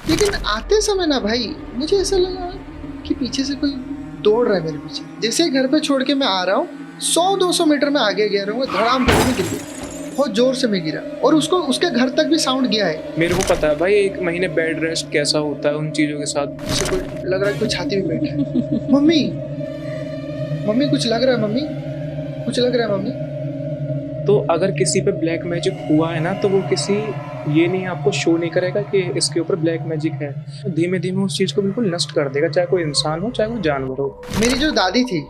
लेकिन आते समय ना भाई मुझे ऐसा लगा कि पीछे से कोई दौड़ रहा है मेरे पीछे। जैसे ही घर पे छोड़ के मैं आ रहा हूँ 100-200 मीटर में आगे गया रहूँगा, धड़ाम करके मैं गिर गया। बहुत जोर से मैं गिरा और उसको उसके घर तक भी साउंड गया है। मेरे को पता है भाई 1 महीने बेड रेस्ट कैसा होता है उन चीजों के साथ। जैसे कोई लग रहा है कोई छाती में बैठा है। मम्मी मम्मी कुछ लग रहा है, मम्मी कुछ लग रहा है मम्मी। तो अगर किसी पे ब्लैक मैजिक हुआ है ना तो वो किसी ये नहीं आपको शो नहीं करेगा कि इसके ऊपर ब्लैक मैजिक है। धीमे धीमे उस चीज को बिल्कुल नष्ट कर देगा, चाहे कोई इंसान हो चाहे कोई जानवर हो। मेरी जो दादी थी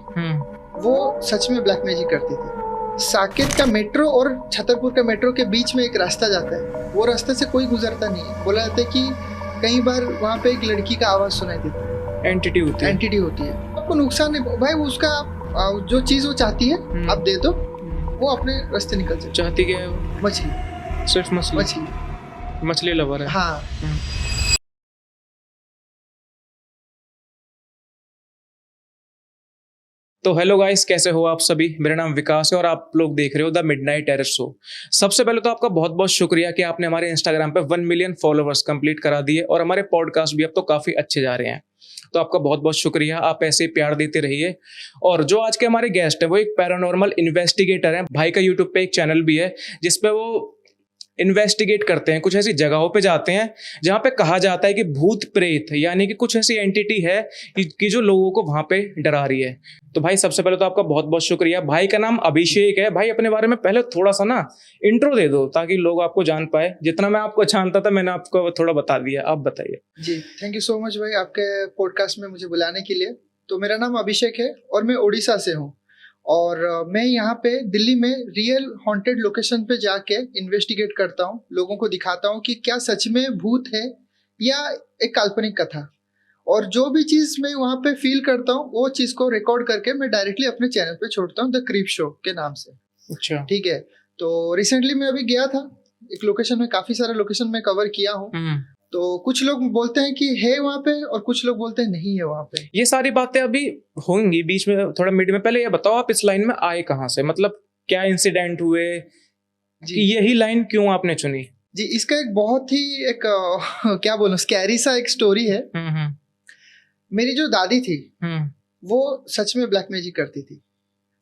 वो सच में ब्लैक मैजिक करती थी। साकेत का मेट्रो और छतरपुर का मेट्रो के बीच में एक रास्ता जाता है, वो रास्ते से कोई गुजरता नहीं है। बोला जाता है कि कई बार वहाँ पे एक लड़की का आवाज सुनाई देती है। एंटिटी होती है। एंटिटी होती है। आपको नुकसान नहीं भाई, उसका जो चीज वो चाहती है आप दे दो, वो अपने रास्ते निकल जाए। चाहती क्या है वो? मछली। सिर्फ मछली। मछली लवर है। हाँ। तो हेलो गाइस, कैसे हो आप सभी। मेरा नाम विकास है और आप लोग देख रहे हो द मिडनाइट टेरेस शो। सबसे पहले तो आपका बहुत बहुत शुक्रिया कि आपने हमारे इंस्टाग्राम पे 1 मिलियन फॉलोअर्स कंप्लीट करा दिए और हमारे पॉडकास्ट भी अब तो काफी अच्छे जा रहे हैं। तो आपका बहुत बहुत शुक्रिया, आप ऐसे ही प्यार देते रहिए। और जो आज के हमारे गेस्ट है वो एक पैरानॉर्मल इन्वेस्टिगेटर है। भाई का यूट्यूब पे एक चैनल भी है जिसपे वो इन्वेस्टिगेट करते हैं, कुछ ऐसी जगहों पे जाते हैं जहां पे कहा जाता है कि भूत प्रेत यानी कि कुछ ऐसी एंटिटी है कि जो लोगों को वहां पे डरा रही है। तो भाई सबसे पहले तो आपका बहुत बहुत शुक्रिया। भाई का नाम अभिषेक है। भाई अपने बारे में पहले थोड़ा सा ना इंट्रो दे दो ताकि लोग आपको जान पाए। जितना मैं आपको जानता था मैंने आपको थोड़ा बता दिया, आप बताइए। जी थैंक यू सो मच भाई आपके पॉडकास्ट में मुझे बुलाने के लिए। तो मेरा नाम अभिषेक है और मैं उड़ीसा से हूँ। और मैं यहाँ पे दिल्ली में रियल हॉन्टेड लोकेशन पे जाके इन्वेस्टिगेट करता हूँ, लोगों को दिखाता हूँ कि क्या सच में भूत है या एक काल्पनिक कथा। और जो भी चीज़ मैं वहाँ पे फील करता हूँ वो चीज़ को रिकॉर्ड करके मैं डायरेक्टली अपने चैनल पे छोड़ता हूँ, द क्रीप शो के नाम से। अच्छा, ठीक है। तो रिसेंटली मैं अभी गया था एक लोकेशन में, काफ़ी सारे लोकेशन में कवर किया हूँ। तो कुछ लोग बोलते हैं कि है वहाँ पे और कुछ लोग बोलते हैं नहीं है वहाँ पे। ये सारी बातें अभी होंगी बीच में, थोड़ा मिड में। पहले ये बताओ आप इस लाइन में आए कहाँ से, मतलब क्या इंसिडेंट हुए कि यही लाइन क्यों आपने चुनी? जी इसका एक बहुत ही एक क्या बोलूं स्कैरी सा एक स्टोरी है। मेरी जो दादी थी वो सच में ब्लैक मैजिक करती थी।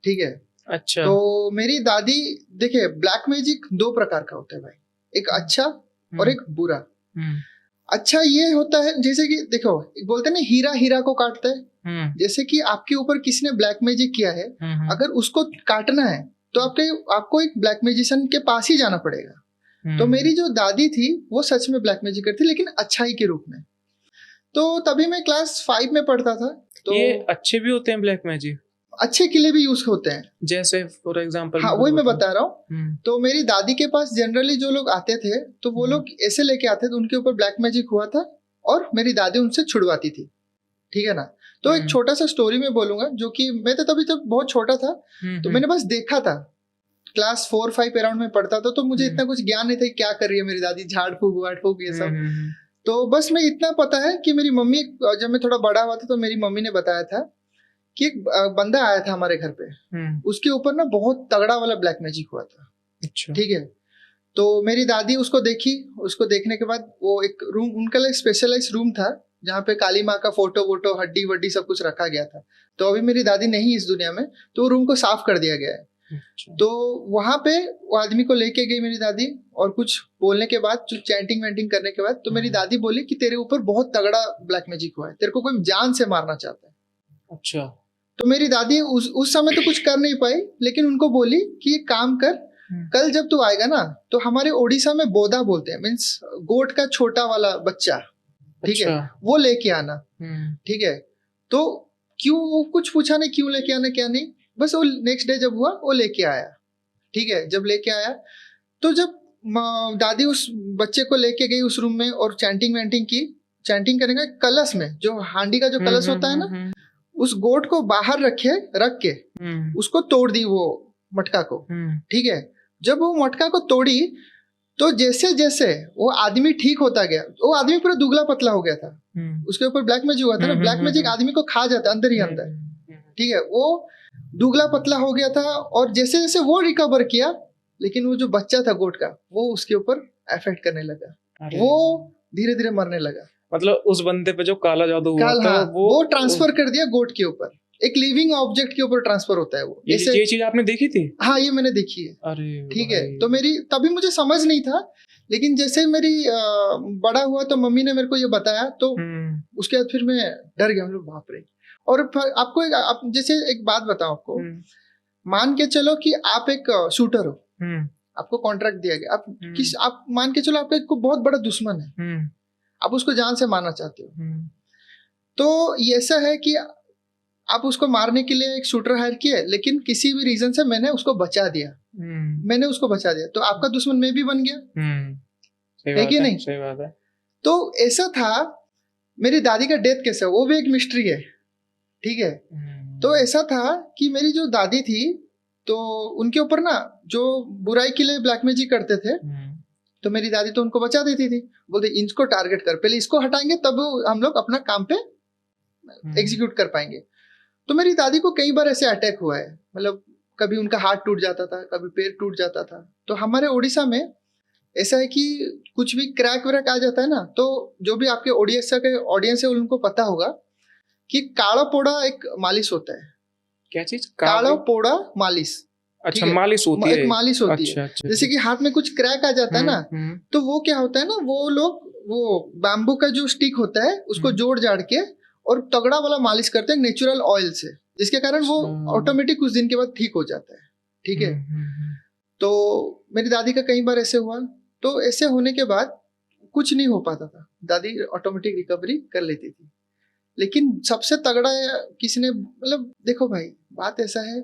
ठीक है। अच्छा। तो मेरी दादी, देखिए ब्लैक मैजिक 2 प्रकार का होता है भाई, एक अच्छा और एक बुरा। अच्छा ये होता है जैसे कि देखो बोलते हैं ना हीरा हीरा को काटता है। जैसे कि आपके ऊपर किसी ने ब्लैक मैजिक किया है, अगर उसको काटना है तो आपको एक ब्लैक मैजिशियन के पास ही जाना पड़ेगा। तो मेरी जो दादी थी वो सच में ब्लैक मैजिक करती, लेकिन अच्छाई के रूप में। तो तभी मैं क्लास 5 में पढ़ता था। तो ये अच्छे भी होते हैं ब्लैक मैजिक? अच्छे के लिए भी यूज होते हैं, जैसे फॉर एग्जांपल? हाँ वही मैं बता रहा हूँ। तो मेरी दादी के पास जनरली जो लोग आते थे तो वो लोग ऐसे लेके आते थे, उनके ऊपर ब्लैक मैजिक हुआ था और मेरी दादी उनसे छुड़वाती थी। ठीक है ना। तो एक छोटा सा स्टोरी में बोलूंगा, जो कि मैं तो तभी तो बहुत छोटा था, तो मैंने बस देखा था। क्लास 4-5 अराउंड में पढ़ता था, तो मुझे इतना कुछ ज्ञान नहीं था क्या कर रही है मेरी दादी, झाड़ फूक वाड़ फूक ये सब। तो बस मैं इतना पता है कि मेरी मम्मी, जब मैं थोड़ा बड़ा हुआ था तो मेरी मम्मी ने बताया था कि एक बंदा आया था हमारे घर पे, उसके ऊपर ना बहुत तगड़ा वाला ब्लैक मैजिक हुआ था। अच्छा। ठीक है। तो मेरी दादी उसको देखी, उसको देखने के बाद वो एक रूम, उनका एक स्पेशलाइज रूम था जहाँ पे काली माँ का फोटो वोटो हड्डी वड्डी सब कुछ रखा गया था। तो अभी मेरी दादी नहीं इस दुनिया में, तो रूम को साफ कर दिया गया है। अच्छा। तो वहां पे वो आदमी को लेके गई मेरी दादी, और कुछ बोलने के बाद, जो चैंटिंग वैंटिंग करने के बाद, तो मेरी दादी बोली कि तेरे ऊपर बहुत तगड़ा ब्लैक मैजिक हुआ है, तेरे को कोई जान से मारना चाहता है। अच्छा। तो मेरी दादी उस समय तो कुछ कर नहीं पाई, लेकिन उनको बोली कि एक काम कर, कल जब तू आएगा ना तो हमारे ओडिशा में बोदा बोलते हैं, मीन्स गोट का छोटा वाला बच्चा, ठीक है, वो लेके आना। ठीक है। तो क्यों, वो कुछ पूछा नहीं क्यों लेके आना क्या नहीं, बस वो नेक्स्ट डे जब हुआ वो लेके आया। ठीक है। जब लेके आया तो जब दादी उस बच्चे को लेके गई उस रूम में और चैंटिंग वैंटिंग की, चैंटिंग करेंगे कलश में, जो हांडी का जो कलश होता है ना, उस गोट को बाहर रख के उसको तोड़ दी वो मटका को। ठीक है। जब वो मटका को तोड़ी तो जैसे जैसे वो आदमी ठीक होता गया, वो आदमी पूरा दुबला पतला हो गया था। उसके ऊपर ब्लैक मैजिक हुआ था ना, ब्लैक मैजिक आदमी को खा जाता अंदर ही अंदर। ठीक है। वो दुबला पतला हो गया था, और जैसे जैसे वो रिकवर किया, लेकिन वो जो बच्चा था गोट का वो उसके ऊपर इफेक्ट करने लगा, वो धीरे धीरे मरने लगा। मतलब उस बंदे पे जो काला जादू हुआ काल था हाँ, वो ट्रांसफर कर दिया गोट के ऊपर, एक लिविंग ऑब्जेक्ट के ऊपर ट्रांसफर होता है वो। ये चीज आपने देखी थी? हाँ, ये मैंने देखी है। अरे ठीक है, भाई। तो मेरी तभी मुझे समझ नहीं था, लेकिन जैसे मेरी बड़ा हुआ तो मम्मी ने मेरे को ये बताया, तो उसके बाद फिर मैं डर गया, मतलब बाप रे। और आपको आप जैसे एक बात बताऊं आपको, मान के चलो कि आप एक शूटर हो, आपको कॉन्ट्रैक्ट दिया गया, आप मान के चलो आपका एक बहुत बड़ा दुश्मन है, आप उसको जान से मारना चाहते हो, तो ये ऐसा है कि आप उसको मारने के लिए एक शूटर हायर किए, लेकिन किसी भी रीजन से मैंने उसको बचा दिया, मैंने उसको बचा दिया, तो आपका दुश्मन मैं भी बन गया, है कि नहीं? सही बात है। तो ऐसा था, मेरी दादी का डेथ कैसे, वो भी एक मिस्ट्री है, ठीक है। तो ऐसा था कि मेरी जो दादी थी, तो उनके ऊपर ना जो बुराई के लिए ब्लैक मैजिक करते थे, तो मेरी दादी तो उनको बचा देती थी, बोलते इनको टारगेट कर, पहले इसको हटाएंगे तब हम लोग अपना काम पे एग्जीक्यूट कर पाएंगे। तो मेरी दादी को कई बार ऐसे अटैक हुआ है, मतलब कभी उनका हाथ टूट जाता था, कभी पैर टूट जाता था। तो हमारे उड़ीसा में ऐसा है कि कुछ भी क्रैक व्रैक आ जाता है ना, तो जो भी आपके ओडिशा के ऑडियंस है उनको पता होगा कि काला पोड़ा एक मालिश होता है। क्या चीज? काला पोड़ा मालिश। अच्छा, मालिश होती है, एक मालिश होती अच्छा, है। अच्छा, जैसे कि हाथ में कुछ क्रैक आ जाता है ना, तो वो क्या होता है ना, वो लोग वो बैम्बू का जो स्टिक होता है उसको जोड़ जाड़ के और तगड़ा वाला मालिश करते हैं नेचुरल ऑयल से, जिसके कारण वो ऑटोमेटिक कुछ दिन के बाद ठीक हो जाता है, ठीक है। तो मेरी दादी का कई बार ऐसे हुआ, तो ऐसे होने के बाद कुछ नहीं हो पाता था, दादी ऑटोमेटिक रिकवरी कर लेती थी। लेकिन सबसे तगड़ा किसी ने, मतलब देखो भाई, बात ऐसा है,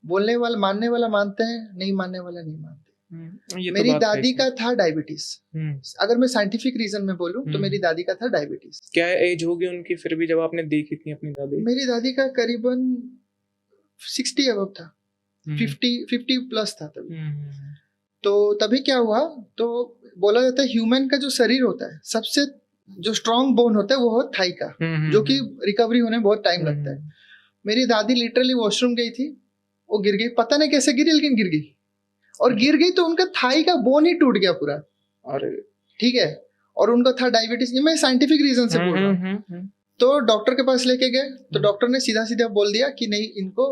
बोलने वाला मानने वाला मानते हैं, नहीं मानने वाला नहीं मानते। मेरी दादी का था डायबिटीज, अगर मैं साइंटिफिक रीजन में बोलूं तो मेरी दादी का था डायबिटीज। क्या एज होगी उनकी फिर भी जब आपने देखी थी अपनी दादी? मेरी दादी का करीबन 60 अबव था, 50 प्लस था तभी। तो तभी क्या हुआ, तो बोला जाता है ह्यूमन का जो शरीर होता है, सबसे जो स्ट्रॉन्ग बोन होता है वो है थाई का, जो कि रिकवरी होने में बहुत टाइम लगता है। मेरी दादी लिटरली वॉशरूम गई थी, वो गिर गई, पता नहीं कैसे गिरी, लेकिन गिर गई, और गिर गई तो उनका थाई का बोन ही टूट गया पूरा। अरे ठीक है, और उनका था डायबिटीज, ये मैं साइंटिफिक रीजन से बोल रहा हूँ। तो डॉक्टर के पास लेके गए, तो डॉक्टर ने सीधा सीधा बोल दिया कि नहीं, इनको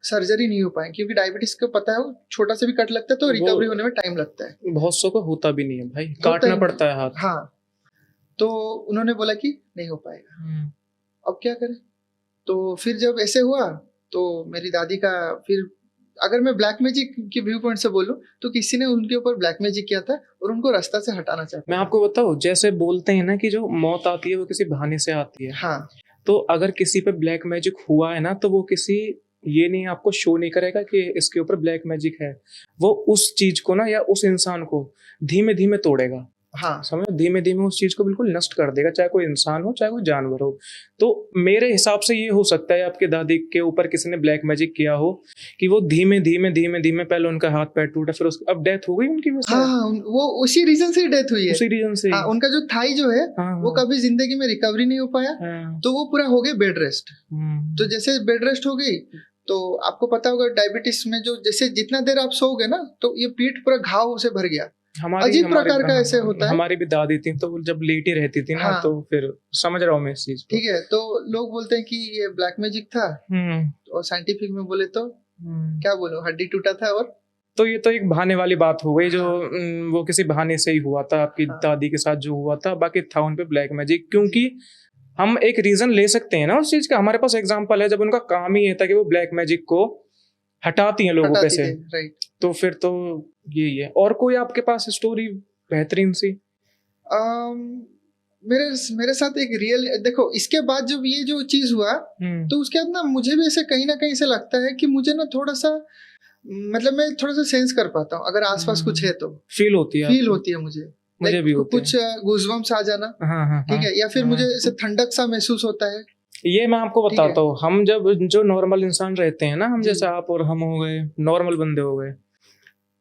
सर्जरी नहीं हो पाए, क्योंकि डायबिटीज को पता है, छोटा से भी कट लगता है तो रिकवरी होने में टाइम लगता है। बहुत सौ को होता भी नहीं है भाई, काटना पड़ता है हाथ। हाँ, तो उन्होंने बोला कि नहीं हो पाएगा, अब क्या करें। तो फिर जब ऐसे हुआ, तो मेरी दादी का फिर, अगर मैं ब्लैक मैजिक के व्यू पॉइंट से बोलूं, तो किसी ने उनके ऊपर ब्लैक मैजिक किया था और उनको रास्ता से हटाना चाहता। मैं आपको बताऊं, जैसे बोलते हैं ना कि जो मौत आती है वो किसी बहाने से आती है। हाँ, तो अगर किसी पे ब्लैक मैजिक हुआ है ना, तो वो किसी ये नहीं आपको शो नहीं करेगा कि इसके ऊपर ब्लैक मैजिक है, वो उस चीज को ना या उस इंसान को धीमे धीमे तोड़ेगा। हाँ, समझो, धीमे धीमे उस चीज को बिल्कुल नष्ट कर देगा, चाहे कोई इंसान हो चाहे कोई जानवर हो। तो मेरे हिसाब से ये हो सकता है आपके दादी के ऊपर किसी ने ब्लैक मैजिक किया हो, कि वो धीमे धीमे धीमे धीमे पहले उनका हाथ पैर टूटा, फिर अब डेथ हो गई उनकी वजह। हाँ, वो उसी रीजन से डेथ हुई है, उसी रीजन से। हाँ, उनका जो थाई जो है, वो कभी जिंदगी में रिकवरी नहीं हो पाया, तो वो पूरा हो गया बेड रेस्ट। तो जैसे बेड रेस्ट हो गई, तो आपको पता होगा डायबिटीज में जो जैसे जितना देर आप सोओगे ना, तो ये पीठ पूरा घाव से भर गया, अजीब प्रकार का ऐसे होता है। हमारी भी दादी थी, तो जब लेटी रहती थी ना, तो फिर समझ रहा हूँ मैं इस चीज को। ठीक है, तो लोग बोलते हैं कि ये ब्लैक मैजिक था, और साइंटिफिक में बोले तो क्या बोलो, हड्डी टूटा था। और तो ये तो एक बहाने वाली बात हो गई, जो वो किसी बहाने से ही हुआ था आपकी दादी के साथ जो हुआ था, बाकी था उन पे ब्लैक मैजिक। क्योंकि हम एक रीजन ले सकते हैं ना उस चीज का, हमारे पास एग्जांपल है, जब उनका काम ही ये था कि वो ब्लैक मैजिक को हटाती हैं लोगों पे से, राइट। तो फिर तो यही है। और कोई आपके पास स्टोरी बेहतरीन सी? मेरे साथ एक रियल, देखो इसके बाद जब ये जो चीज हुआ, तो उसके बाद ना मुझे भी ऐसे कहीं ना कहीं से लगता है कि मुझे ना थोड़ा सा, मतलब मैं थोड़ा सा सेंस कर पाता हूँ, अगर आसपास कुछ है तो फील होती है मुझे भी कुछ गूज़बम्प्स आ जाना, ठीक है, या फिर मुझे ऐसे ठंडक सा महसूस होता है। ये मैं आपको बताता हूँ, हम जब जो नॉर्मल इंसान रहते हैं ना, हम जैसे आप और हम हो गए नॉर्मल बंदे हो गए,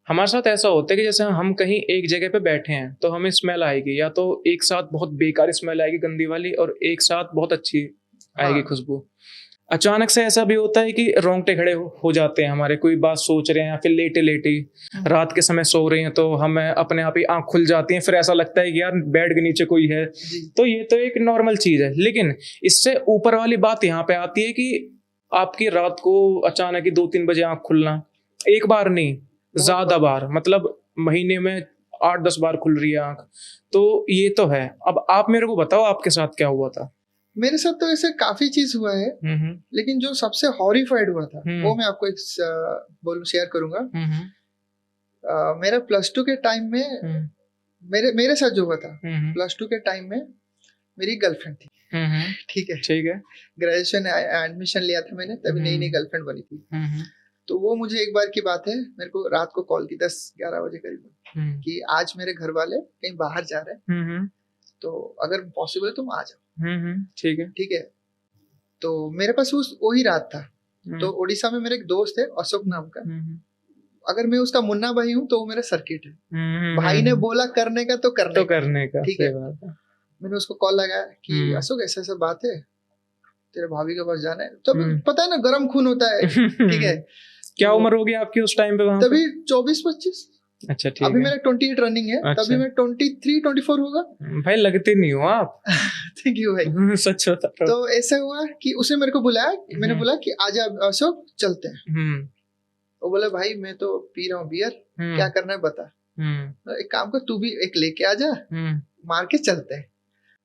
हमारे साथ ऐसा होता है कि जैसे हम कहीं एक जगह पे बैठे हैं, तो हमें स्मेल आएगी, या तो एक साथ बहुत बेकार स्मेल आएगी गंदी वाली, और एक साथ बहुत अच्छी आएगी खुशबू। अचानक से ऐसा भी होता है कि रोंगटे खड़े हो जाते हैं हमारे, कोई बात सोच रहे हैं या फिर लेटे लेटे रात के समय सो रहे हैं तो हमें अपने आप ही आंख खुल जाती है, फिर ऐसा लगता है कि यार बेड के नीचे कोई है। जी। तो ये तो एक नॉर्मल चीज है, लेकिन इससे ऊपर वाली बात यहाँ पे आती है कि आपकी रात को अचानक ही 2-3 बजे आंख खुलना, एक बार नहीं ज्यादा बार, मतलब महीने में 8-10 बार खुल रही है आंख। तो ये तो है। अब आप मेरे को बताओ आपके साथ क्या हुआ था। मेरे साथ तो ऐसे काफी चीज हुआ है, लेकिन जो सबसे हॉरिफाइड हुआ था वो मैं आपको एक शेयर करूंगा। मेरा +2 के टाइम में मेरे साथ जो हुआ था, +2 के टाइम में मेरी गर्लफ्रेंड थी। ठीक है। ग्रेजुएशन एडमिशन लिया था मैंने, तभी नई नई गर्लफ्रेंड बनी थी। तो वो मुझे एक बार की बात है, मेरे को रात को कॉल की 10-11 बजे करीब कि आज मेरे घर वाले कहीं बाहर जा रहे हैं, तो अगर पॉसिबल है तुम आ जाओ। ठीक है। तो मेरे पास वही रात था। तो उड़ीसा में मेरे एक दोस्त है अशोक नाम का, अगर मैं उसका मुन्ना भाई हूँ तो वो मेरा सर्किट है। भाई ने बोला करने का तो करने का। ठीक है। मैंने उसको कॉल लगाया कि अशोक ऐसा ऐसा बात है, तेरे भाभी के पास जाना है। तब पता है ना, गरम खून होता है। ठीक है। क्या उम्र होगी आपकी उस टाइम पे वहां? तभी 24-25। अच्छा, ठीक है। अभी मेरा 28 रनिंग है। अच्छा। तभी मैं 23-24 होगा। भाई लगते नहीं हो आप। थैंक यू भाई। सच बता रहा हूं। तो ऐसा हुआ कि उसने मेरे को बुलाया, मैंने बोला कि आजा अशोक चलते हैं। वो बोला भाई मैं तो पी रहा हूँ बियर, क्या करना है बता। एक काम कर, तू भी एक लेके आ जा, मार के चलते हैं।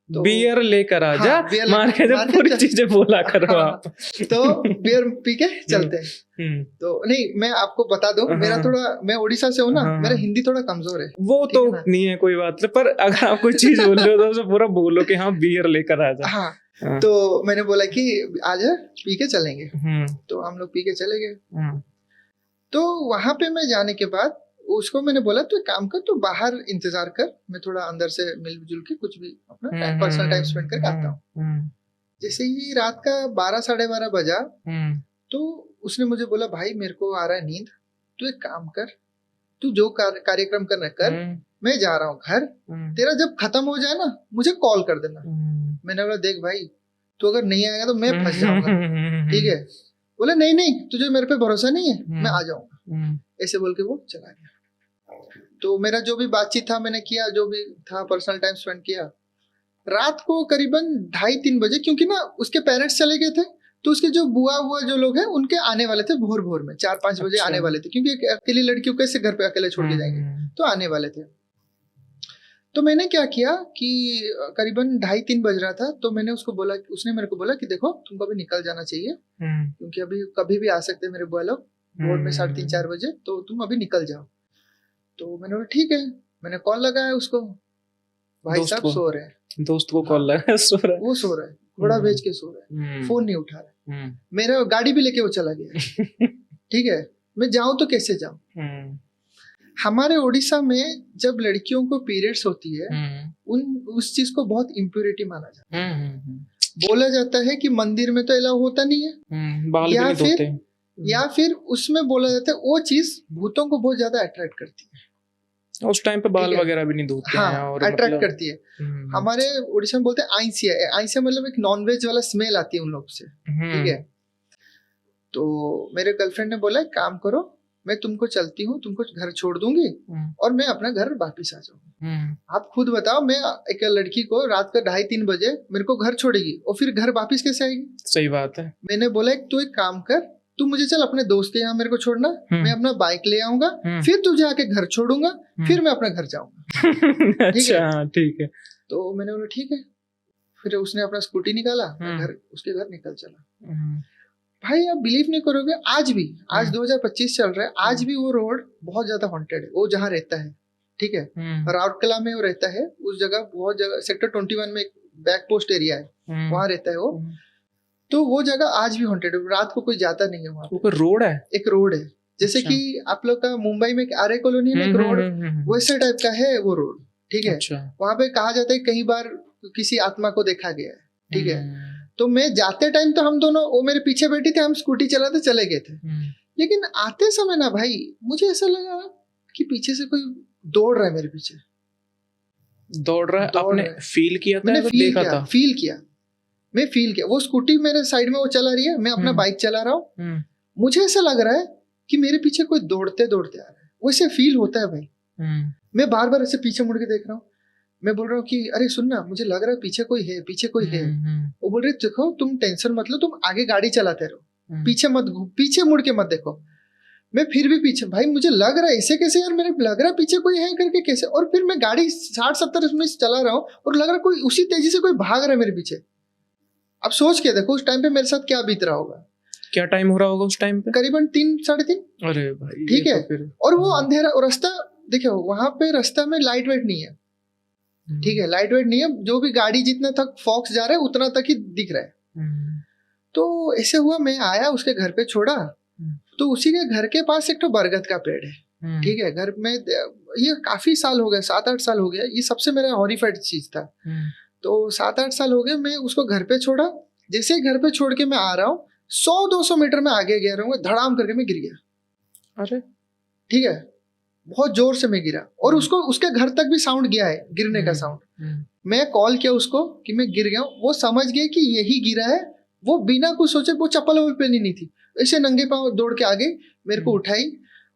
तो बियर लेकर आ जा। हाँ, मार के जब पूरी चीजें बोला करो। हाँ, आप तो बियर पी के चलते हैं। तो नहीं, मैं आपको बता दूं, मेरा थोड़ा, मैं उड़ीसा से हूँ ना, मेरा हिंदी थोड़ा कमजोर है। वो तो नहीं है, कोई बात नहीं, पर अगर आप कोई चीज बोल रहे हो तो उसे पूरा बोलो कि हाँ बियर लेकर आ जा। हाँ। तो मैंने बोला कि आजा पी के चलेंगे। तो हम लोग पी के चले गए। तो वहां पे मैं जाने के बाद उसको मैंने बोला तू एक काम कर, तू बाहर इंतजार कर, मैं थोड़ा अंदर से मिलजुल के कुछ भी अपना पर्सनल टाइम स्पेंड करके आता हूँ। जैसे ही रात का 12-12:30 बजा, तो उसने मुझे बोला भाई मेरे को आ रहा है नींद, तू एक काम कर, तू जो कार्यक्रम करना कर, मैं जा रहा हूँ घर, तेरा जब खत्म हो जाए ना मुझे कॉल कर देना। मैंने बोला देख भाई, तू अगर नहीं आएगा तो मैं फंस जाऊंगा। ठीक है। बोले नहीं नहीं, तुझे मेरे पे भरोसा नहीं है, मैं आ जाऊंगा। ऐसे बोल के वो चला गया। तो मेरा जो भी बातचीत था मैंने किया, जो भी था पर्सनल टाइम स्पेंड किया। रात को करीबन 2:30-3 बजे, क्योंकि ना उसके पेरेंट्स चले गए थे, तो उसके जो बुआ जो लोग हैं उनके आने वाले थे भोर में 4-5 बजे आने वाले थे, क्योंकि अकेली लड़कियों कैसे घर पे अकेले छोड़ के जाएंगे, तो आने वाले थे। तो मैंने क्या किया कि करीबन 2:30-3 बज रहा था, तो मैंने उसको बोला, उसने मेरे को बोला कि देखो तुमको अभी निकल जाना चाहिए, क्योंकि अभी कभी भी आ सकते हैं मेरे बुआ लोग भोर में 3:30-4 बजे, तो तुम अभी निकल जाओ। तो मैंने बोला ठीक है। मैंने कॉल लगाया उसको, भाई साहब सो रहे हैं। दोस्त को कॉल लगाया, सो रहा है, वो सो रहा है, घोड़ा भेज के सो रहा है, फोन नहीं उठा रहा है, मेरा गाड़ी भी लेके वो चला गया। ठीक है। मैं जाऊं तो कैसे जाऊं। हमारे उड़ीसा में जब लड़कियों को पीरियड्स होती है, उस चीज को बहुत इम्प्योरिटी माना जाता है। बोला जाता है कि मंदिर में तो अलाउ होता नहीं है, बाल या भी फिर या फिर उसमें बोला जाता है वो चीज भूतों को बहुत ज्यादा अट्रैक्ट करती है। उस टाइम पे बाल वगैरह भी नहीं धोते हैं और अट्रैक्ट मतलब करती है। हमारे उड़ीसा में बोलते हैं आइंसिया। आइंसिया मतलब एक नॉनवेज वाला स्मेल आती है उन लोग से। ठीक है। तो मेरे गर्लफ्रेंड ने बोला काम करो, मैं तुमको चलती हूँ, तुमको घर छोड़ दूंगी और मैं अपना घर वापिस आ जाऊंगी। आप खुद बताओ, मैं एक लड़की को रात का 2:30-3 बजे मेरे को घर छोड़ेगी और फिर घर वापिस कैसे आएगी। सही बात है। मैंने बोला तू एक काम कर, तू मुझे चल अपने दोस्त के यहाँ मेरे को छोड़ना, मैं अपना बाइक ले आऊंगा, फिर तुझे आके घर छोड़ूंगा, फिर मैं अपना घर जाऊंगा। अच्छा ठीक है। तो मैंने बोला ठीक है। फिर उसने अपना स्कूटी निकाला, उसके घर निकल चला। भाई आप बिलीव नहीं करोगे, आज 2025 चल रहा है, आज भी वो रोड बहुत ज्यादा हॉन्टेड है। वो जहाँ रहता है, ठीक है, राउरकेला में वो रहता है, उस जगह बहुत जगह सेक्टर 21 में एक बैक पोस्ट एरिया है, वहाँ रहता है वो। तो वो जगह आज भी हॉन्टेड है, रात को कोई जाता नहीं है वहाँ। वो रोड है, एक रोड है, जैसे कि आप लोग का मुंबई में आर्य कॉलोनी में एक रोड वैसे टाइप का है वो रोड। ठीक है। वहाँ पे कहा जाता है कई बार किसी आत्मा को देखा गया है। ठीक है। तो मैं जाते टाइम तो हम दोनों, वो मेरे पीछे बैठी थी, हम स्कूटी चलाते चले गए थे, लेकिन आते समय ना भाई मुझे ऐसा लगा कि पीछे से कोई दौड़ रहा है मेरे पीछे। दौड़ रहा है। आपने फील किया था? मैंने फील किया। मैं फील किया, वो स्कूटी मेरे साइड में वो चला रही है, मैं अपना बाइक चला रहा हूँ, मुझे ऐसा लग रहा है कि मेरे पीछे कोई दौड़ते दौड़ते आ रहा है, वैसे फील होता है भाई। मैं बार बार ऐसे पीछे मुड़ के देख रहा हूँ, मैं बोल रहा हूँ कि अरे सुन ना, मुझे लग रहा है पीछे कोई है, पीछे कोई है। वो बोल रहे देखो तुम टेंशन मत लो, तुम आगे गाड़ी चलाते रहो, पीछे मुड़ के मत देखो। मैं फिर भी पीछे, भाई मुझे लग रहा है ऐसे कैसे यार, मेरे लग रहा है पीछे कोई है करके कैसे, और फिर मैं गाड़ी 60-70 में चला रहा हूँ और लग रहा है कोई उसी तेजी से कोई भाग रहा है मेरे पीछे। अब सोच के देखो उस टाइम पे मेरे साथ क्या बीत रहा होगा। क्या टाइम हो रहा होगा उस टाइम पे? करीबन 3-3:30। अरे भाई ठीक है, तो और वो अंधेरा, और रास्ता देखो वहां पे रास्ता में लाइट वेट नहीं है, ठीक है, लाइट वेट नहीं है, जो भी गाड़ी जितना तक फॉक्स जा रहा है उतना तक ही दिख रहा है। तो ऐसे हुआ, मैं आया उसके घर पे छोड़ा, तो उसी के घर के पास एक तो बरगद का पेड़ है, ठीक है, घर में, ये काफी साल हो गए, 7-8 साल हो गया, ये सबसे मेरा हॉरिफाइड चीज था। तो 7-8 साल हो गए, मैं उसको घर पे छोड़ा, जैसे ही घर पे छोड़ के मैं आ रहा हूँ, 100-200 मीटर में आगे गया रहूंगा, धड़ाम करके मैं गिर गया। अरे ठीक है, बहुत जोर से मैं गिरा, और उसको उसके घर तक भी साउंड गया है, गिरने का साउंड। मैं कॉल किया उसको कि मैं गिर गया हूँ, वो समझ गए कि यही गिरा है, वो बिना कुछ सोचे, वो चप्पल वप्पल पहनी नहीं थी, ऐसे नंगे पांव दौड़ के आगे मेरे को उठाई,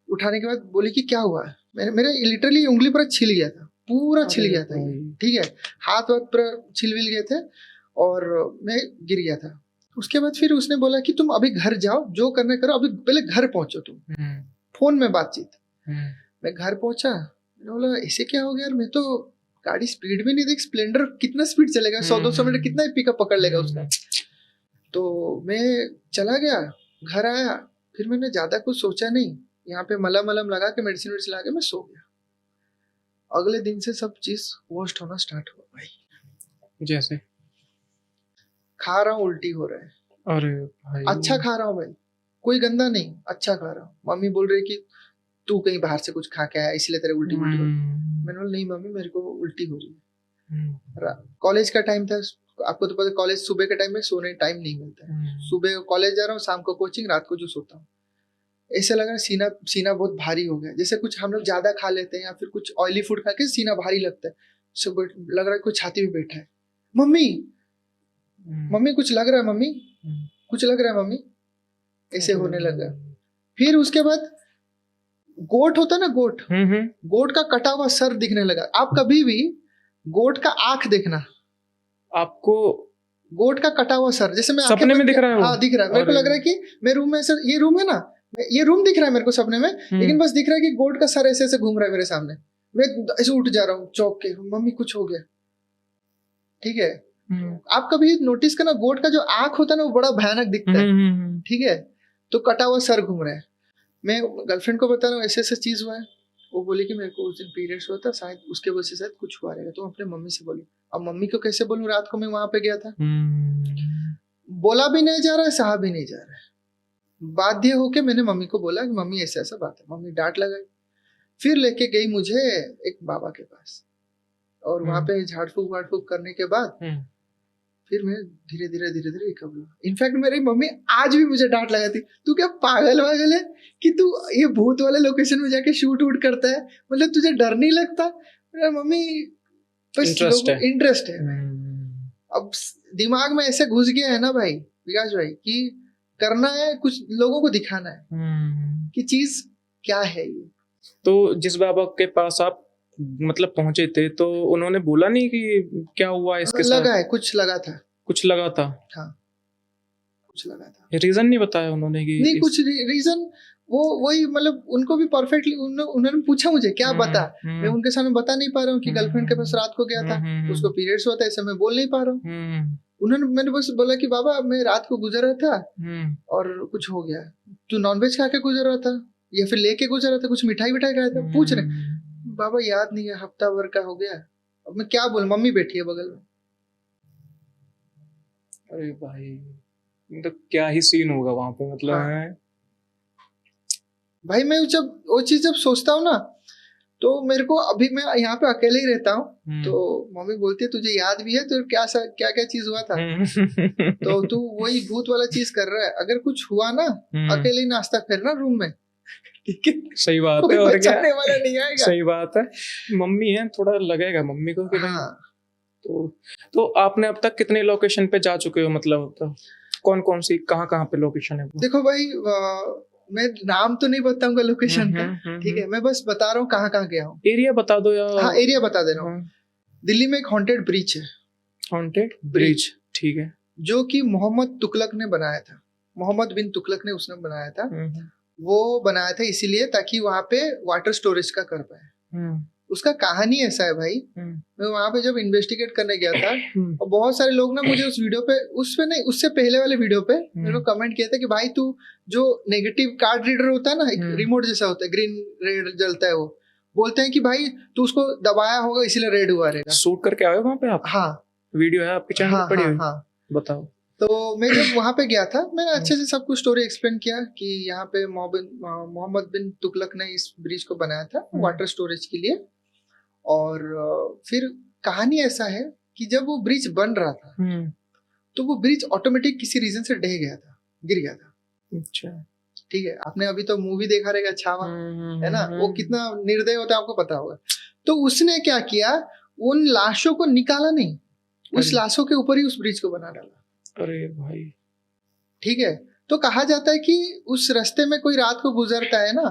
उठाने के बाद बोली कि क्या हुआ है, मेरे लिटरली उंगली पर छिल गया था, पूरा छिल गया था, ठीक है, हाथ वाथ पूरा छिल विल गए थे, और मैं गिर गया था। उसके बाद फिर उसने बोला कि तुम अभी घर जाओ, जो करना करो, अभी पहले घर पहुंचो तुम। फोन में बातचीत। मैं घर पहुंचा, मैंने बोला ऐसे क्या हो गया यार, मैं तो गाड़ी स्पीड में नहीं, देख स्प्लेंडर कितना स्पीड चलेगा, 100-200 मीटर कितना पिकअप पकड़ लेगा उसका। तो मैं चला गया, घर आया, फिर मैंने ज्यादा कुछ सोचा नहीं, यहाँ पे मलम लगा के मेडिसिन वेडिसिन लगा के मैं सो गया। अगले दिन से सब चीज वर्स्ट होना स्टार्ट हुआ भाई। जैसे खा रहा हूँ उल्टी हो रहा है, अरे भाई अच्छा खा रहा हूँ भाई, कोई गंदा नहीं, अच्छा खा रहा हूँ। मम्मी बोल रही कि तू कहीं बाहर से कुछ खा के आया इसलिए तेरे उल्टी हो रही। मैंने बोला नहीं मम्मी, मेरे को उल्टी हो रही है। कॉलेज का टाइम था, आपको तो पता है कॉलेज सुबह के टाइम में सोने टाइम नहीं मिलता है, सुबह कॉलेज जा रहा हूँ, शाम को कोचिंग, रात को जो सोता हूँ। ऐसे लग रहा है सीना बहुत भारी हो गया, जैसे कुछ हम लोग ज्यादा खा लेते हैं या फिर कुछ ऑयली फूड खा के सीना भारी लगता है, सब लग रहा है कोई छाती में बैठा है। मम्मी कुछ लग रहा है, मम्मी कुछ लग रहा है, मम्मी ऐसे होने लगा। फिर उसके बाद गोट होता है ना, गोट का कटा हुआ सर दिखने लगा। आप कभी भी गोट का आंख देखना, आपको गोट का कटा हुआ सर, जैसे मैं सपने में दिख रहा है। हाँ दिख रहा है, मेरे को लग रहा है कि मेरे रूम में ऐसे, ये रूम है ना, ये रूम दिख रहा है मेरे को सपने में, लेकिन बस दिख रहा है कि गोट का सर ऐसे ऐसे घूम रहा है मेरे सामने। मैं ऐसे उठ जा रहा हूँ चौक के, मम्मी कुछ हो गया। ठीक है, आप कभी नोटिस करना, गोट का जो आंख होता है ना वो बड़ा भयानक दिखता है, ठीक है, तो कटा हुआ सर घूम रहा है। मैं गर्लफ्रेंड को बता रहा हूँ ऐसे ऐसे चीज हुआ है, वो बोली कि मेरे को उस दिन पीरियड्स हुआ था, शायद उसके वजह से शायद कुछ हुआ रहेगा, तो अपने मम्मी से बोली। अब मम्मी को कैसे बोलूं, रात को मैं वहां पे गया था, बोला भी नहीं जा रहा है, सहा भी नहीं जा रहा है। बाध्य होके मैंने मम्मी को बोला कि मम्मी ऐसा ऐसा बात है। मम्मी डांट लगाई, फिर लेके गई मुझे एक बाबा के पास, और वहां पे झाड़ फूक करने के बाद फिर मैं धीरे धीरे रिकवर हुआ। इनफैक्ट मेरी मम्मी आज भी मुझे डांट लगाती, तू क्या पागल वागल है कि तू ये भूत वाले लोकेशन में जाके शूट वूट करता है, मतलब तुझे डर नहीं लगता? मम्मी बस इंटरेस्ट है। अब दिमाग में ऐसे घुस गया है ना भाई विकास भाई, कि करना है, कुछ लोगों को दिखाना है कि चीज क्या है ये। तो जिस बाबा के पास आप मतलब पहुंचे थे, तो उन्होंने बोला नहीं कि क्या हुआ इसके साथ? लगा है, कुछ लगा था। हाँ, कुछ लगा था। रीजन नहीं बताया उन्होंने कि नहीं कुछ रीजन, वो वही मतलब उनको भी परफेक्टली उन्होंने पूछा मुझे क्या बता, मैं उनके सामने बता नहीं पा रहा हूँ कि गर्लफ्रेंड के पास रात को गया था, उसको पीरियड्स हुआ था, ऐसे मैं बोल नहीं पा रहा हूँ। मैंने बस बोला कि बाबा मैं रात को गुजर रहा था और कुछ हो गया। तू नॉनवेज खा के गुजर रहा था या फिर लेके गुजर रहा था, कुछ मिठाई खाया था? पूछ रहे। बाबा याद नहीं है, हफ्ता भर का हो गया। अब मैं क्या बोलूं, मम्मी बैठी है बगल में। अरे भाई मतलब क्या ही सीन होगा वहां पे, मतलब हाँ। भाई मैं जब वो चीज जब सोचता हूँ ना, तो मेरे को, अभी मैं यहाँ पे अकेले ही रहता हूँ, तो मम्मी बोलती है तुझे याद भी है तो क्या क्या चीज हुआ था? तो तू वही भूत वाला चीज कर रहा है। अगर कुछ हुआ ना, अकेले नाश्ता करना रूम में, ठीक है? सही बात है, और क्या वाला नहीं आएगा। सही बात है, मम्मी है, थोड़ा लगेगा मम्मी को कि हाँ, तो आपने अब तक कितने लोकेशन पे जा चुके हो, मतलब कौन कौन सी कहाँ कहाँ पे लोकेशन है वो? देखो भाई, मैं नाम तो नहीं बताऊंगा लोकेशन का, ठीक है, मैं बस बता रहा हूँ कहाँ कहाँ गया हूँ। एरिया बता दो या? हाँ, एरिया बता दे रहा हूँ। दिल्ली में एक हॉन्टेड ब्रिज है, हॉन्टेड ब्रिज, ठीक है, जो कि मोहम्मद तुगलक ने बनाया था। मोहम्मद बिन तुगलक ने उसने बनाया था। वो बनाया था इसीलिए ताकि वहां पे वाटर स्टोरेज का कर पाए। उसका कहानी ऐसा है भाई, मैं वहां पे जब इन्वेस्टिगेट करने गया था, और बहुत सारे लोग ना मुझे उस वीडियो पे, उस पे नहीं, उससे पहले वाले वीडियो पे मेरे को कमेंट किया था कि भाई तू जो नेगेटिव कार्ड रीडर होता है ना, एक रिमोट जैसा होता है, ग्रीन रेड जलता है, वो बोलते हैं कि भाई तू उसको दबाया होगा इसीलिए रेड हुआ रहेगा। शूट करके आए हो वहां पे आप? हाँ, वीडियो है आपके चैनल पे पड़ी हुई? हाँ, बताओ। तो मैं जब वहां पे गया था, मैंने अच्छे से सब कुछ स्टोरी एक्सप्लेन किया कि यहाँ पे मोहम्मद बिन तुगलक ने इस ब्रिज को बनाया था वाटर स्टोरेज के लिए। और फिर कहानी ऐसा है कि जब वो ब्रिज बन रहा था तो वो ब्रिज ऑटोमेटिक किसी रीजन से ढह गया था, गिर गया था। अच्छा, ठीक है, आपने अभी तो मूवी देखा रहेगा छावा, है ना, वो कितना निर्दय होता है आपको पता होगा। तो उसने क्या किया, उन लाशों को निकाला नहीं, उस लाशों के ऊपर ही उस ब्रिज को बना डाला। अरे भाई, ठीक है। तो कहा जाता है कि उस रास्ते में कोई रात को गुजरता है ना,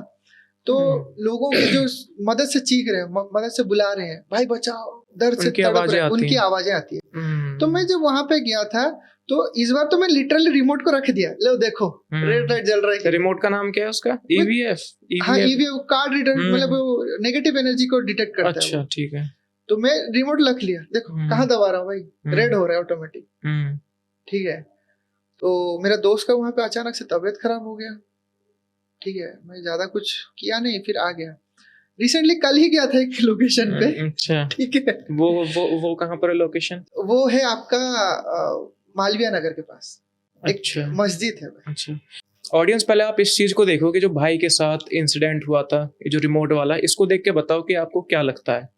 तो लोगों की जो मदद से चीख रहे हैं, मदद से बुला रहे हैं, भाई बचाओ, दर्द से तड़प रहे हैं, उनकी आवाजें आती है। तो मैं जब वहां पे गया था, तो इस बार तो मैं लिटरली रिमोट को रख दिया, लो देखो रेड लाइट जल रहा है। रिमोट का नाम क्या है उसका? EVF? हाँ, EVF कार्ड रीडर, मतलब नेगेटिव एनर्जी को डिटेक्ट करता है। अच्छा, ठीक है। तो मैं रिमोट रख लिया, देखो कहाँ दबा रहा हूँ भाई, रेड हो रहा है ऑटोमेटिक, ठीक है। तो मेरा दोस्त का वहां पे अचानक से तबीयत खराब हो गया, ठीक है, मैं ज्यादा कुछ किया नहीं, फिर आ गया। रिसेंटली कल ही गया था एक लोकेशन पे। अच्छा, ठीक है। वो कहाँ पर है लोकेशन? वो है आपका मालवीय नगर के पास। अच्छा, एक मस्जिद है भाई। अच्छा, ऑडियंस, पहले आप इस चीज को देखो कि जो भाई के साथ इंसिडेंट हुआ था, ये जो रिमोट वाला, इसको देख के बताओ कि आपको क्या लगता है,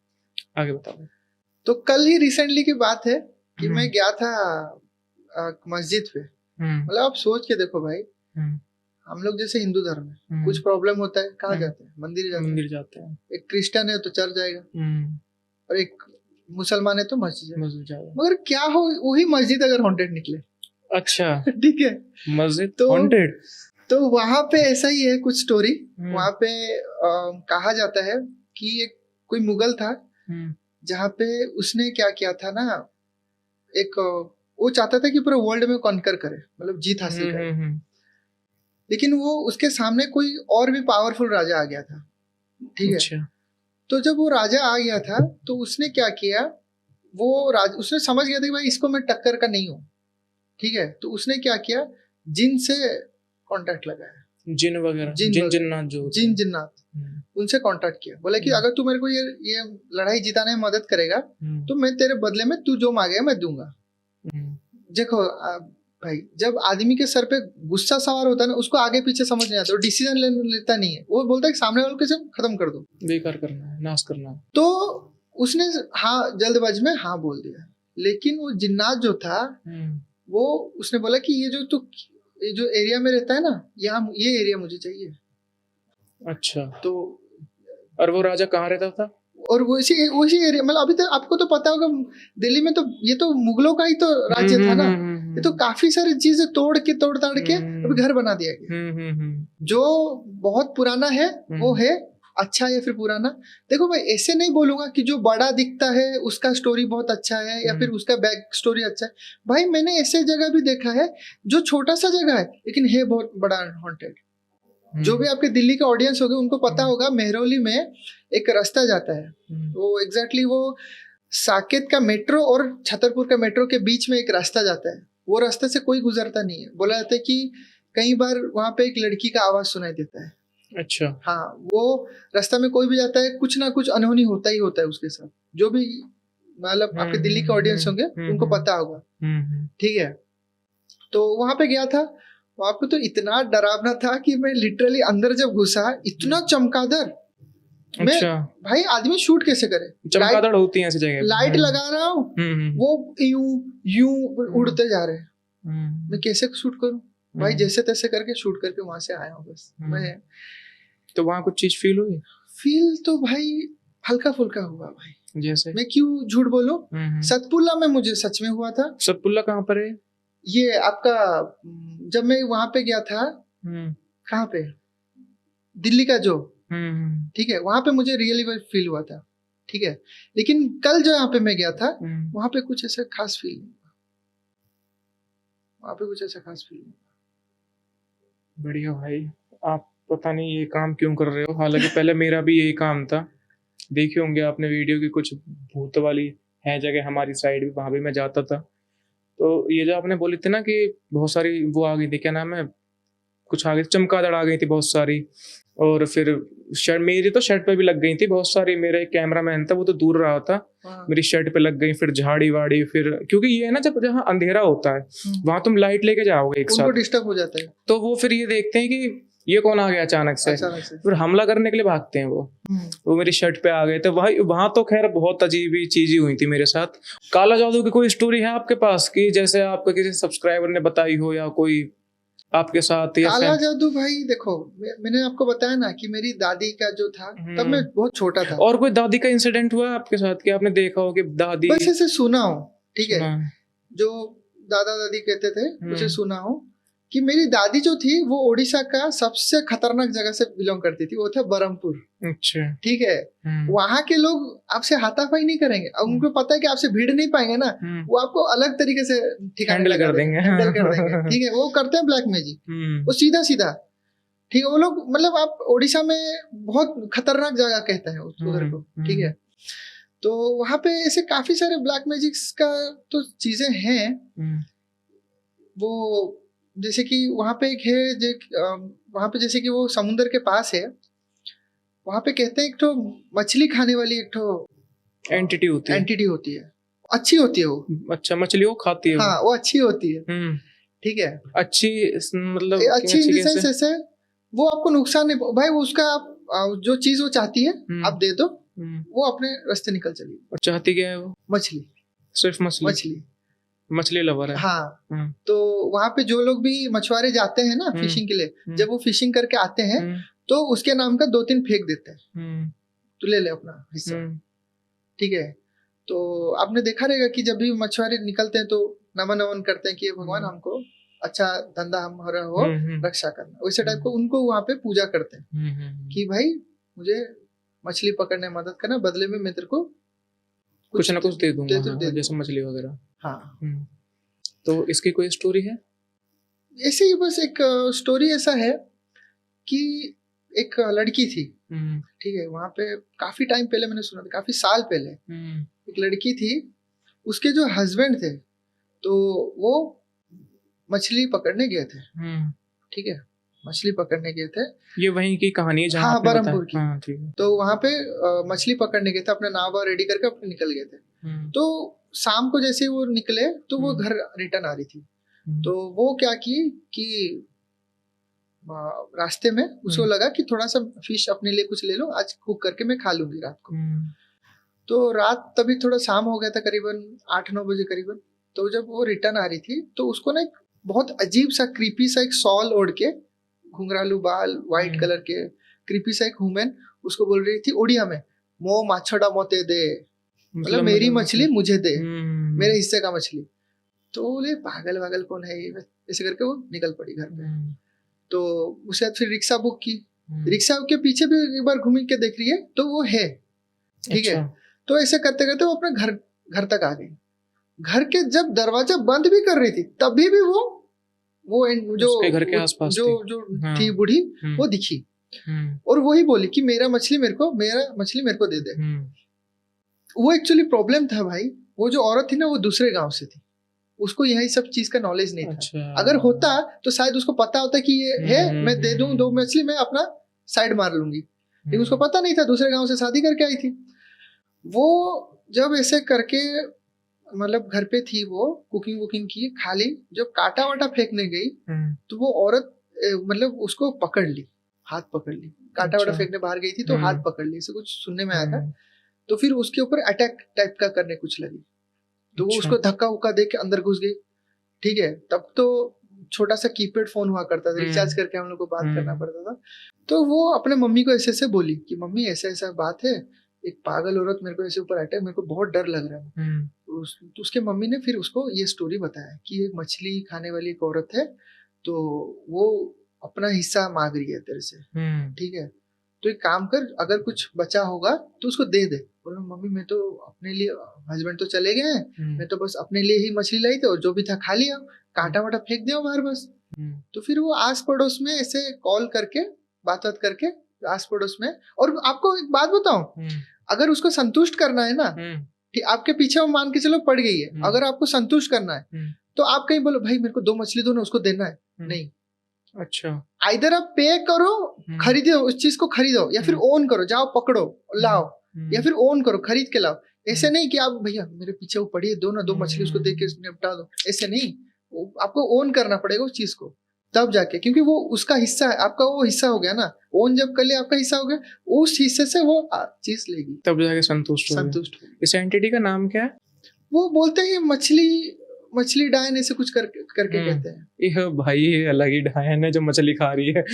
आगे बताओ। तो कल ही रिसेंटली की बात है कि मैं गया था मस्जिद पे। मतलब आप सोच के देखो भाई, हम लोग जैसे हिंदू धर्म में कुछ प्रॉब्लम होता है, कहाँ जाते हैं? मंदिर जाते हैं। एक क्रिश्चियन है तो चर्च जाएगा, और एक मुसलमान है तो मस्जिद जाएगा। मगर क्या हो, वही मस्जिद अगर हॉन्टेड निकले। अच्छा, ठीक है, मस्जिद तो हॉन्टेड। तो वहां पे ऐसा ही है कुछ स्टोरी। वहां पे कहा जाता है कि एक कोई मुगल था, जहाँ पे उसने क्या किया था ना, एक वो चाहता था कि पूरे वर्ल्ड में कॉन्कर करे, मतलब जीत हासिल करे। लेकिन वो उसके सामने कोई और भी पावरफुल राजा आ गया था, ठीक है। अच्छा। तो जब वो राजा आ गया था तो उसने क्या किया, वो राजा, उसने समझ गया था कि भाई इसको मैं टक्कर का नहीं हूँ, ठीक है। तो उसने क्या किया, जिन से कांटेक्ट लगाया, जिन वगैरह, जिन जिन्नात, उनसे कांटेक्ट किया। बोला कि अगर तू मेरे को ये लड़ाई जिताने में मदद करेगा तो मैं तेरे बदले में तू जो मांगेगा मैं दूंगा। देखो भाई, जब आदमी के सर पे गुस्सा सवार होता है ना, उसको आगे पीछे समझ नहीं आता, वो डिसीजन लेता नहीं है, वो बोलता है कि सामने वाले को कैसे खत्म कर दो, बेकार करना है, नाश करना है। तो उसने हाँ, जल्दबाजी में हाँ बोल दिया। लेकिन वो जिन्नात जो था, वो उसने बोला कि ये जो एरिया में रहता है ना, यहाँ ये एरिया मुझे चाहिए। अच्छा, तो और वो राजा कहाँ रहता था? और वैसी एरिया, मतलब अभी तो आपको तो पता होगा, दिल्ली में तो ये तो मुगलों का ही तो राज्य था ना। ये तो काफी सारी चीजें तोड़ ताड़ के अभी घर बना दिया गया। जो बहुत पुराना है वो है अच्छा या फिर पुराना। देखो मैं ऐसे नहीं बोलूंगा कि जो बड़ा दिखता है उसका स्टोरी बहुत अच्छा है या फिर उसका बैक स्टोरी अच्छा है। भाई मैंने ऐसे जगह भी देखा है जो छोटा सा जगह है लेकिन है बहुत बड़ा हॉन्टेड। जो भी आपके दिल्ली के ऑडियंस होंगे उनको पता होगा, मेहरौली में एक रास्ता जाता है, वो एग्जैक्टली वो साकेत का मेट्रो और छतरपुर का मेट्रो के बीच में एक रास्ता जाता है। वो रास्ते से कोई गुजरता नहीं है। बोला जाता है कि कई बार वहां पे एक लड़की का आवाज सुनाई देता है। अच्छा, हाँ, वो रास्ता में कोई भी जाता है, कुछ ना कुछ अनहोनी होता ही होता है उसके साथ। जो भी मतलब आपके दिल्ली के ऑडियंस होंगे उनको पता होगा, ठीक है। तो वहां पे गया था, वहां पे तो इतना डरावना था कि मैं लिटरली अंदर जब घुसा, इतना चमगादड़। मैं भाई आदमी शूट कैसे करे, चमगादड़ होती है ऐसी जगह, लाइट लगा रहा हूँ, वो यूं उड़ते जा रहे हैं। मैं कैसे शूट करूं भाई? जैसे तैसे करके शूट करके वहां से आया हूँ बस मैं। तो वहां कुछ चीज फील हुई? फील तो भाई हल्का फुल्का हुआ भाई। जैसे मैं क्यों झूठ बोलूं? सतपुला में मुझे सच में हुआ था। सतपुला कहाँ पर है? ये आपका जब मैं वहां पे गया था, कहाँ पे, दिल्ली का जो, ठीक है, वहां पे मुझे रियली फील हुआ था, ठीक है। लेकिन कल जो यहाँ पे मैं गया था, वहां पे कुछ ऐसा खास फील नहीं हुआ, वहां पे कुछ ऐसा खास फील नहीं। बढ़िया भाई, आप पता नहीं ये काम क्यों कर रहे हो, हालांकि पहले मेरा भी यही काम था। देखे होंगे आपने वीडियो की, कुछ भूत वाली है जगह हमारी साइड भी, वहां भी मैं जाता था। तो ये जो आपने बोली थी ना कि बहुत सारी वो आ गई थी, क्या नाम है, कुछ आ गई, चमगादड़ आ गई थी बहुत सारी, और फिर शर्ट, मेरी तो शर्ट पे भी लग गई थी बहुत सारी। मेरा एक कैमरामैन था, वो तो दूर रहा था, मेरी शर्ट पे लग गई, फिर झाड़ी वाड़ी, फिर क्योंकि ये है ना, जब जहाँ अंधेरा होता है वहां तुम लाइट लेके जाओगे एक उनको साथ, डिस्टर्ब हो जाता है, तो वो फिर ये देखते हैं कि ये कौन आ गया अचानक से, फिर हमला करने के लिए भागते हैं वो मेरी शर्ट पे आ गए थे। वहां तो खैर बहुत अजीब ही चीजें हुई थी मेरे साथ। काला जादू की कोई स्टोरी है आपके पास की, जैसे आपको किसी सब्सक्राइबर ने बताई हो, या कोई आपके साथ? या काला जादू भाई देखो, मैंने आपको बताया ना कि मेरी दादी का जो था, तब मैं बहुत छोटा था। और कोई दादी का इंसिडेंट हुआ है आपके साथ कि आपने देखा हो कि दादी? बस ऐसे सुना हो, ठीक है, जो दादा दादी कहते थे उसे सुना हो कि मेरी दादी जो थी वो उड़ीसा का सबसे खतरनाक जगह से बिलोंग करती थी, वो था बरहमपुर। अच्छा, ठीक है, वहां के लोग आपसे हाथापाई नहीं करेंगे, अब उनको पता है कि आपसे भीड़ नहीं पाएंगे ना, वो आपको अलग तरीके से हैंडल कर देंगे, ठीक है, वो करते हैं ब्लैक मैजिक, वो सीधा सीधा, ठीक है। वो लोग मतलब आप उड़ीसा में बहुत खतरनाक जगह कहते हैं उधर को, ठीक है। तो वहां पे ऐसे काफी सारे ब्लैक मैजिक्स का तो चीजें हैं। वो जैसे कि वहां पे एक है वहां पे जैसे कि वो समुद्र के पास है, वहां पे कहते हैं एक तो मछली खाने वाली एक तो एंटिटी होती है, अच्छी होती है वो। अच्छा, मछली वो खाती है? हाँ, वो अच्छी होती है, ठीक है। अच्छी मतलब अच्छी इन द सेंस ऐसे वो आपको नुकसान नहीं, भाई उसका आप जो चीज वो चाहती है आप दे दो, वो अपने रास्ते निकल चली। और चाहती क्या है वो? मछली, सिर्फ मछली लवर है। हाँ। तो वहां पे जो लोग भी मछुआरे जाते हैं ना फिशिंग के लिए, जब वो फिशिंग करके आते हैं तो उसके नाम का 2-3 फेंक देते हैं, तो ले ले अपना हिस्सा, ठीक है। तो आपने देखा रहेगा कि जब भी मछुआरे निकलते हैं तो नमन करते हैं कि भगवान हमको अच्छा धंधा हमारा हो, रक्षा करना, वैसे टाइप को उनको वहां पे पूजा करते हैं कि भाई मुझे मछली पकड़ने में मदद करना, बदले में मैं तेरे को कुछ ना कुछ दे दूंगा, जैसे मछली वगैरह। हाँ। तो इसकी कोई स्टोरी है? ऐसे ही बस एक स्टोरी ऐसा है कि एक लड़की थी, ठीक है, वहां पे काफी टाइम पहले मैंने सुना था, काफी साल पहले, एक लड़की थी, उसके जो हस्बैंड थे तो वो मछली पकड़ने गए थे, ठीक है, मछली पकड़ने गए थे। ये वहीं की कहानी है जहाँ हाँ, बरहमपुर की। हाँ, ठीक है। तो वहां पे मछली पकड़ने गए थे, अपने नाव रेडी करके अपने निकल गए थे। तो शाम को जैसे वो निकले तो वो घर रिटर्न आ रही थी, तो वो क्या की कि रास्ते में उसको लगा कि थोड़ा सा फिश अपने लिए कुछ ले लो, आज कुक करके मैं खा लूंगी रात को। तो रात तभी थोड़ा शाम हो गया था, करीबन 8-9 बजे करीबन। तो जब वो रिटर्न आ रही थी तो उसको ना एक बहुत अजीब सा क्रीपी सा एक शॉल ओढ़ के, घुंघरालू बाल, व्हाइट कलर के, क्रीपी सा एक वुमेन उसको बोल रही थी उड़िया में, मो माछड़ा मोते दे, मतलब मेरी मछली मुझे दे, मेरे हिस्से का मछली। तो बोले पागल कौन है ये, ऐसे करके वो निकल पड़ी घर पे। तो उसके बाद फिर रिक्शा बुक की, रिक्शा के पीछे भी एक बार घूम के देख रही है तो वो है, ठीक है। तो ऐसे करते करते वो अपने घर तक आ गई। घर के जब दरवाजा बंद भी कर रही थी तभी भी वो जो घर के आसपास जो थी बूढ़ी, वो दिखी और वही बोली कि मेरा मछली मेरे को दे दे। वो एक्चुअली प्रॉब्लम था भाई, वो जो औरत थी ना वो दूसरे गांव से थी, उसको यही सब चीज का नॉलेज नहीं था। अगर होता तो शायद उसको पता होता कि ये है, मैं दे दूं 2 मछली, मैं अपना साइड मार लूंगी, लेकिन उसको पता नहीं था, दूसरे गांव से शादी करके आई थी। वो जब ऐसे करके मतलब घर पे थी, वो कुकिंग वुकिंग की, खाली जब काटा वाटा फेंकने गई तो वो औरत मतलब उसको पकड़ ली, हाथ पकड़ ली, काटा वाटा फेंकने बाहर गई थी तो हाथ पकड़ ली, ऐसे कुछ सुनने में आया था। तो फिर उसके ऊपर अटैक टाइप का करने कुछ लगी, तो वो उसको धक्का उक्का दे के अंदर घुस गई, ठीक है। तब तो छोटा सा कीपैड फोन हुआ करता था, रिचार्ज करके हम लोग को बात करना पड़ता था। तो वो अपने मम्मी को ऐसे ऐसे बोली कि मम्मी ऐसा ऐसा बात है, एक पागल औरत मेरे को ऐसे ऊपर अटैक, मेरे को बहुत डर लग रहा है। तो उसके मम्मी ने फिर उसको ये स्टोरी बताया कि एक मछली खाने वाली एक औरत है, तो वो अपना हिस्सा मांग रही है तेरे से, ठीक है, तो एक काम कर, अगर कुछ बचा होगा तो उसको दे दे। बोला मम्मी मैं तो अपने लिए, हस्बैंड तो चले गए हैं, मैं तो बस अपने लिए ही मछली लाई थी और जो भी था खा लिया, कांटा वाटा फेंक दिया बाहर बस। तो फिर वो आस पड़ोस में ऐसे कॉल करके बात करके आस पड़ोस में, और आपको एक बात बताऊं, अगर उसको संतुष्ट करना है ना, ठीक, आपके पीछे वो मान के चलो पड़ गई है, अगर आपको संतुष्ट करना है तो आप कहीं बोलो भाई मेरे को 2 मछली दो ना, उसको देना है, नहीं। अच्छा, इधर आप पे करो, खरीदो उस चीज को, खरीदो, या फिर ओन करो, जाओ पकड़ो लाओ, या फिर ओन करो, खरीद के लाओ। ऐसे नहीं कि आप भैया मेरे पीछे वो पड़ी है, दो ना 2 मछली उसको दे के निपटा दो, ऐसे नहीं। आपको ओन करना पड़ेगा उस चीज को, तब जाके, क्योंकि वो उसका हिस्सा है, आपका वो हिस्सा हो गया ना, ओन जब कर लिया आपका हिस्सा हो गया, उस हिस्से से वो चीज लेगी, तब जाके संतुष्ट हो। इस एंटिटी का नाम क्या है? वो बोलते हैं मछली डायन, ऐसे कुछ करके कहते हैं। ये भाई ये अलग ही डायन है जो मछली खा रही है।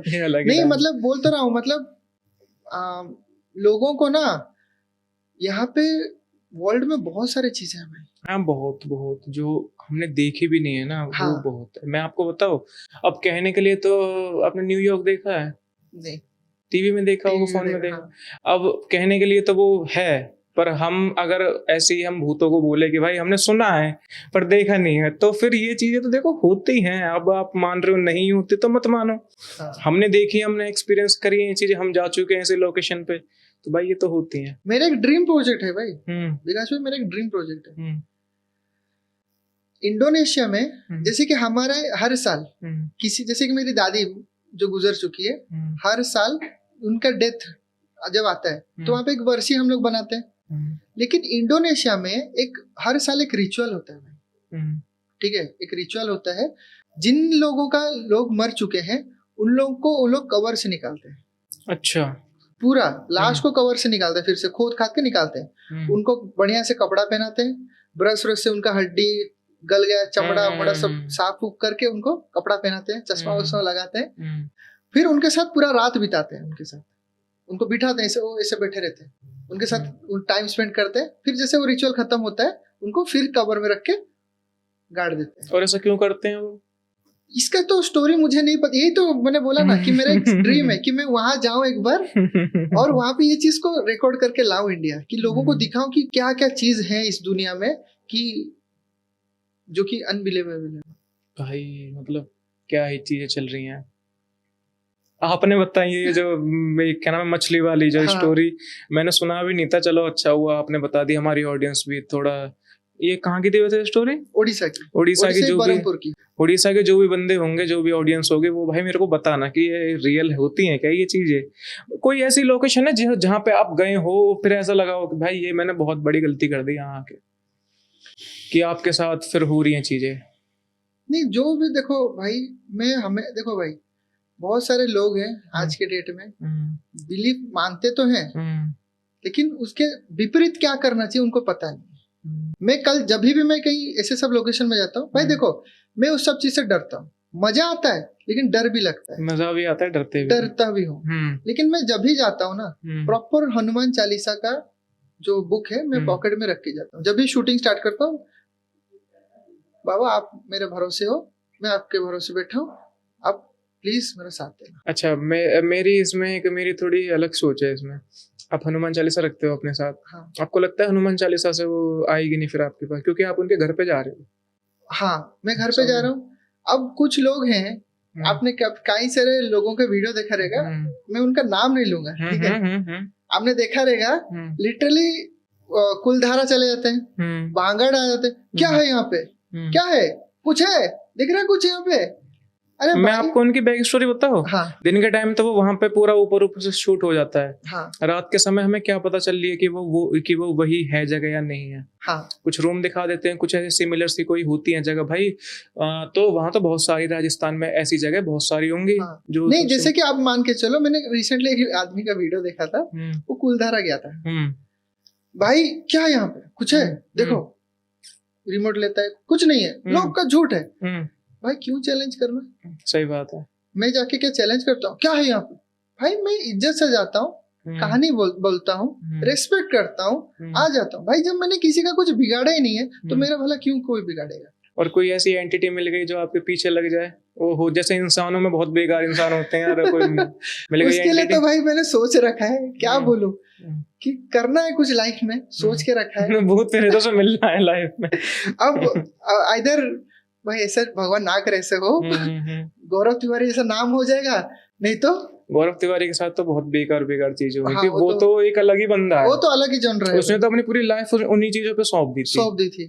ये अलग ही नहीं मतलब बोल तो रहा हूँ, मतलब लोगों को ना यहाँ पे वर्ल्ड में बहुत सारी चीजें हैं भाई। हाँ, बहुत बहुत जो हमने देखी भी नहीं है ना, हाँ। वो बहुत है। मैं आपको बताऊं, अब कहने के लिए तो आपने न्यूयॉर्क देखा है? नहीं, टीवी में देखा होगा, फोन में देखा। हाँ। अब कहने के लिए तो वो है, पर हम अगर ऐसे ही हम भूतों को बोले कि भाई हमने सुना है पर देखा नहीं है, तो फिर ये चीजें तो देखो होती हैं। अब आप मान रहे हो नहीं होती तो मत मानो। हाँ। हमने देखी, हमने एक्सपीरियंस करी ये चीजें, हम जा चुके हैं ऐसे लोकेशन पे, तो भाई ये तो होती हैं। मेरा एक ड्रीम प्रोजेक्ट है भाई विकास भाई, मेरा एक ड्रीम प्रोजेक्ट है इंडोनेशिया में। जैसे कि हमारे हर साल किसी, जैसे कि मेरी दादी जो गुजर चुकी है, हर साल उनका डेथ जब आता है तो वहाँ पे एक वर्षी हम लोग बनाते हैं। लेकिन इंडोनेशिया में एक हर साल एक रिचुअल होता है भाई, ठीक है, एक रिचुअल होता है। जिन लोगों का लोग मर चुके हैं उन लोगों को वो लोग कवर से निकालते हैं। अच्छा, पूरा लाश को कवर से निकालते हैं, फिर से खोद खाद के निकालते हैं। उनको बढ़िया से कपड़ा पहनाते हैं, ब्रश व्रश से उनका हड्डी गल गया, चमड़ा वमड़ा सब साफ उफ करके उनको कपड़ा पहनाते हैं, चश्मा वश्मा लगाते हैं, फिर उनके साथ पूरा रात बिताते हैं, उनके साथ उनको बिठाते हैं, वो ऐसे बैठे रहते हैं, उनके साथ टाइम स्पेंड करते हैं। फिर जैसे वो रिचुअल खत्म होता है उनको फिर कवर में रख के गाड़ देते हैं। और ऐसा क्यों करते हैं वो? इसका तो स्टोरी मुझे नहीं पता, यही तो मैंने बोला ना कि मेरा एक ड्रीम है कि मैं वहां जाऊं एक बार और वहां पे ये चीज को रिकॉर्ड करके लाऊं इंडिया, कि लोगों को दिखाऊं कि क्या क्या चीज है इस दुनिया में कि जो कि अनबिलीवेबल है भाई। मतलब क्या ही चीजें चल रही हैं। आपने बताई ये जो क्या नाम है मछली वाली जो स्टोरी, मैंने सुना भी नहीं था। चलो अच्छा हुआ आपने बता दी, हमारी ऑडियंस भी थोड़ा। ये कहाँ की थी वैसे स्टोरी? उड़ीसा की उड़ीसा के जो भी बंदे होंगे, जो भी ऑडियंस होगी, वो भाई मेरे को बताना कि ये रियल होती है क्या ये चीजें। कोई ऐसी लोकेशन है जहाँ पे आप गए हो फिर ऐसा लगा हो कि भाई ये मैंने बहुत बड़ी गलती कर दी यहाँ आके, कि आपके साथ फिर हो रही हैं चीजें? नहीं, जो भी देखो भाई, हमें देखो भाई, बहुत सारे लोग हैं आज के डेट में बिलीफ मानते तो हैं, लेकिन उसके विपरीत क्या करना चाहिए उनको पता नहीं। मैं कल जब भी मैं कहीं ऐसे सब लोकेशन में जाता हूँ भाई, देखो मैं उस सब चीज से डरता हूँ। मजा आता है लेकिन डर भी लगता है। मजा भी आता है, डरता भी हूँ। लेकिन मैं जब भी जाता हूँ ना, प्रॉपर हनुमान चालीसा का जो बुक है मैं पॉकेट में रख के जाता हूँ। जब भी शूटिंग स्टार्ट करता हूँ, बाबा आप मेरे भरोसे हो, मैं आपके भरोसे बैठा हूँ, आप प्लीज मेरा साथ देना। अच्छा, मेरी इसमें एक मेरी थोड़ी अलग सोच है इसमें। आप हनुमान चालीसा रखते हो अपने साथ? हाँ। आपको लगता है हनुमान चालीसा से वो आएगी नहीं फिर आपके पास, क्योंकि आप उनके घर पे जा रहे हो? हाँ, मैं घर पे जा रहा हूँ। अब कुछ लोग हैं, आपने कई सारे लोगों के वीडियो देखा रहेगा, मैं उनका नाम नहीं लूंगा, ठीक है, आपने देखा रहेगा लिटरली कुलधारा चले जाते हैं, बांगड़ आ जाते हैं, क्या है यहाँ पे, क्या है, कुछ है, दिख रहा है कुछ यहाँ पे? अरे मैं आपको उनकी बैक स्टोरी बताऊं? हाँ। दिन के टाइम तो वो वहां पे पूरा ऊपर से शूट हो जाता है। हाँ। रात के समय हमें क्या पता चल रही है कि वो वही है जगह या नहीं है। हाँ। कुछ रूम दिखा देते हैं, कुछ ऐसे सिमिलर सी कोई होती है जगह भाई। तो वहां तो बहुत सारी, राजस्थान में ऐसी जगह बहुत सारी होंगी। हाँ। जो नहीं, जैसे कि आप मान के चलो, मैंने रिसेंटली एक आदमी का वीडियो देखा था, वो कुलधारा गया था। भाई क्या है यहाँ पे, कुछ है, देखो रिमोट लेता है, कुछ नहीं है, लोग का झूठ है। भाई क्यों चैलेंज करना? सही बात है। मैं जाके क्या चैलेंज करता हूँ, क्या है यहाँ पे? भाई मैं इज्जत से जाता हूँ, कहानी बोलता हूँ, रेस्पेक्ट करता हूँ, आ जाता हूँ। भाई जब मैंने किसी का कुछ बिगाड़ा ही नहीं है तो मेरा भला क्यों कोई बिगाड़ेगा। और कोई ऐसी एंटिटी मिल गई जो आपके पीछे लग जाए, ओहो, जैसे इंसानों में बहुत बेकार इंसान होते हैं यार, कोई मिल गई उसके लिए तो भाई मैंने सोच रखा है, क्या बोलूं, हम्म। कि करना है कुछ लाइफ में, सोच के रखा है। बहुत प्रेरितों से मिलना है लाइफ में। अब इधर भाई ऐसा भगवान ना करे ऐसे हो, गौरव तिवारी जैसा नाम हो जाएगा, नहीं तो गौरव तिवारी के साथ तो बहुत बेकार बेकार चीजें हुई हाँ, थी। वो तो एक अलग ही बंदा है, वो तो अलग ही जॉनर है। उसने तो अपनी पूरी लाइफ उन्हीं चीजों पे सौंप दी थी।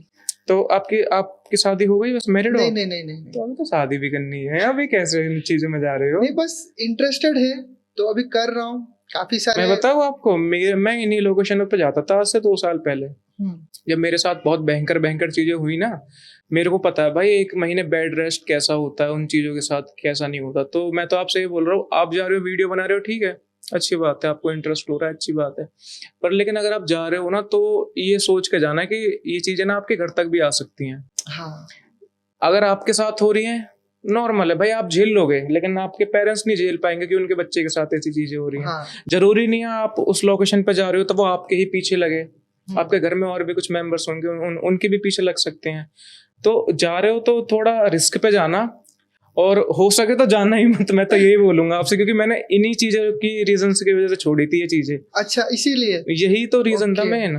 तो आपकी शादी हो गई, बस मैरिड हो? नहीं। तो अभी तो शादी भी करनी है, अभी कैसे इन चीजों में जा रहे हो? नहीं, बस इंटरेस्टेड है तो अभी कर रहा हूँ। काफी सारे, मैं बताऊँ आपको, मैं इन्हीं लोकेशनों पे जाता था आज से 2 साल पहले। जब मेरे साथ बहुत भयंकर चीजें हुई ना, मेरे को पता है भाई 1 महीने बेड रेस्ट कैसा होता है, उन चीजों के साथ कैसा नहीं होता। तो मैं तो आपसे ये बोल रहा हूँ, आप जा रहे हो, वीडियो बना रहे हो, ठीक है, अच्छी बात है, आपको इंटरेस्ट हो रहा है, अच्छी बात है। पर लेकिन अगर आप जा रहे हो ना, तो ये सोच के जाना कि ये चीजें ना आपके घर तक भी आ सकती हैं। हाँ। अगर आपके साथ हो रही हैं, नॉर्मल है भाई, आप झेल लोगे, लेकिन आपके पेरेंट्स नहीं झेल पाएंगे कि उनके बच्चे के साथ ऐसी चीजें हो रही हैं। हाँ। जरूरी नहीं है आप उस लोकेशन पे जा रहे हो तो वो आपके ही पीछे लगे, आपके घर में और भी कुछ मेंबर्स होंगे, उनके भी पीछे लग सकते हैं। तो जा रहे हो तो थोड़ा रिस्क पे जाना, और हो सके तो जाना ही मत। मैं तो यही बोलूंगा आपसे, क्योंकि मैंने इन्हीं चीजों की रीजन की वजह से छोड़ी थी ये चीजें। अच्छा, इसीलिए यही तो रीजन था मेन,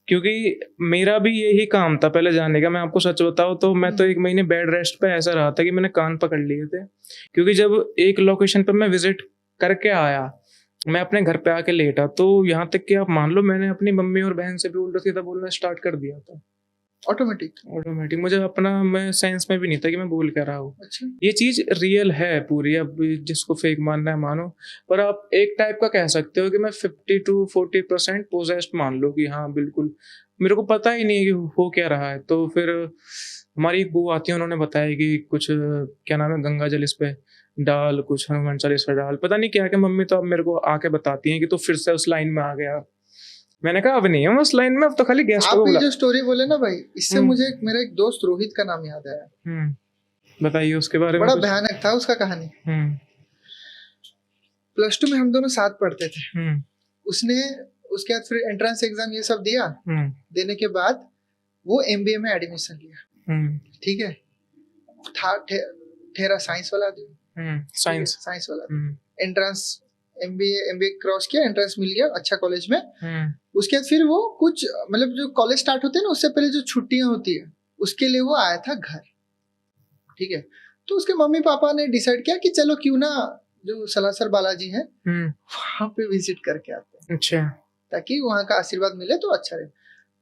क्योंकि मेरा भी यही काम था पहले जाने का। मैं आपको सच बताऊं तो मैं तो 1 महीने बेड रेस्ट पे ऐसा रहा था कि मैंने कान पकड़ लिए थे। क्योंकि जब एक लोकेशन पर मैं विजिट करके आया, मैं अपने घर पे आके लेटा, तो यहाँ तक कि आप मान लो मैंने अपनी मम्मी और बहन से भी उल्टा सीधा बोलना स्टार्ट कर दिया था। ऑटोमेटिक मुझे अपना, मैं साइंस में भी नहीं था कि मैं बोल क्या रहा हूँ। अच्छा। ये चीज रियल है पूरी, अब जिसको फेक मानना है मानो, पर आप एक टाइप का कह सकते हो कि मैं 50 to 40% पोजेस्ड मान लो कि हाँ बिल्कुल, मेरे को पता ही नहीं कि हो क्या रहा है। तो फिर हमारी एक बुआ आती है, उन्होंने बताया कि कुछ क्या नाम है, गंगा जल इस पे डाल, कुछ हनुमान चालीसा डाल, पता नहीं क्या, मम्मी तो अब मेरे को आके बताती हैं कि तो फिर से उस लाइन में आ गया। मैंने कहा अब नहीं है उस लाइन में, अब तो खाली गेस्ट को बोला। आप ये जो स्टोरी बोले ना भाई, इससे मुझे मेरा एक दोस्त रोहित का नाम याद आया। बताइए उसके बारे में। बड़ा भयानक था उसका कहानी। +2 में हम दोनों साथ पढ़ते थे। उसने उसके बाद फिर एंट्रेंस एग्जाम ये सब दिया। देने के बाद वो MBA में एडमिशन लिया। ठीक है, था ठेरा साइंस वाला आदमी, साइंस वाला। एंट्रेंस MBA क्रॉस किया, एंट्रेंस मिल गया अच्छा कॉलेज में। उसके बाद फिर वो कुछ, मतलब जो कॉलेज स्टार्ट होते हैं ना, उससे पहले जो छुट्टियां होती है, उसके लिए वो आया था घर। ठीक है, तो उसके मम्मी पापा ने डिसाइड किया कि चलो क्यों ना जो सलासर बालाजी है वहां पे विजिट करके आते हैं। अच्छा, ताकि वहां का आशीर्वाद मिले तो अच्छा रहे।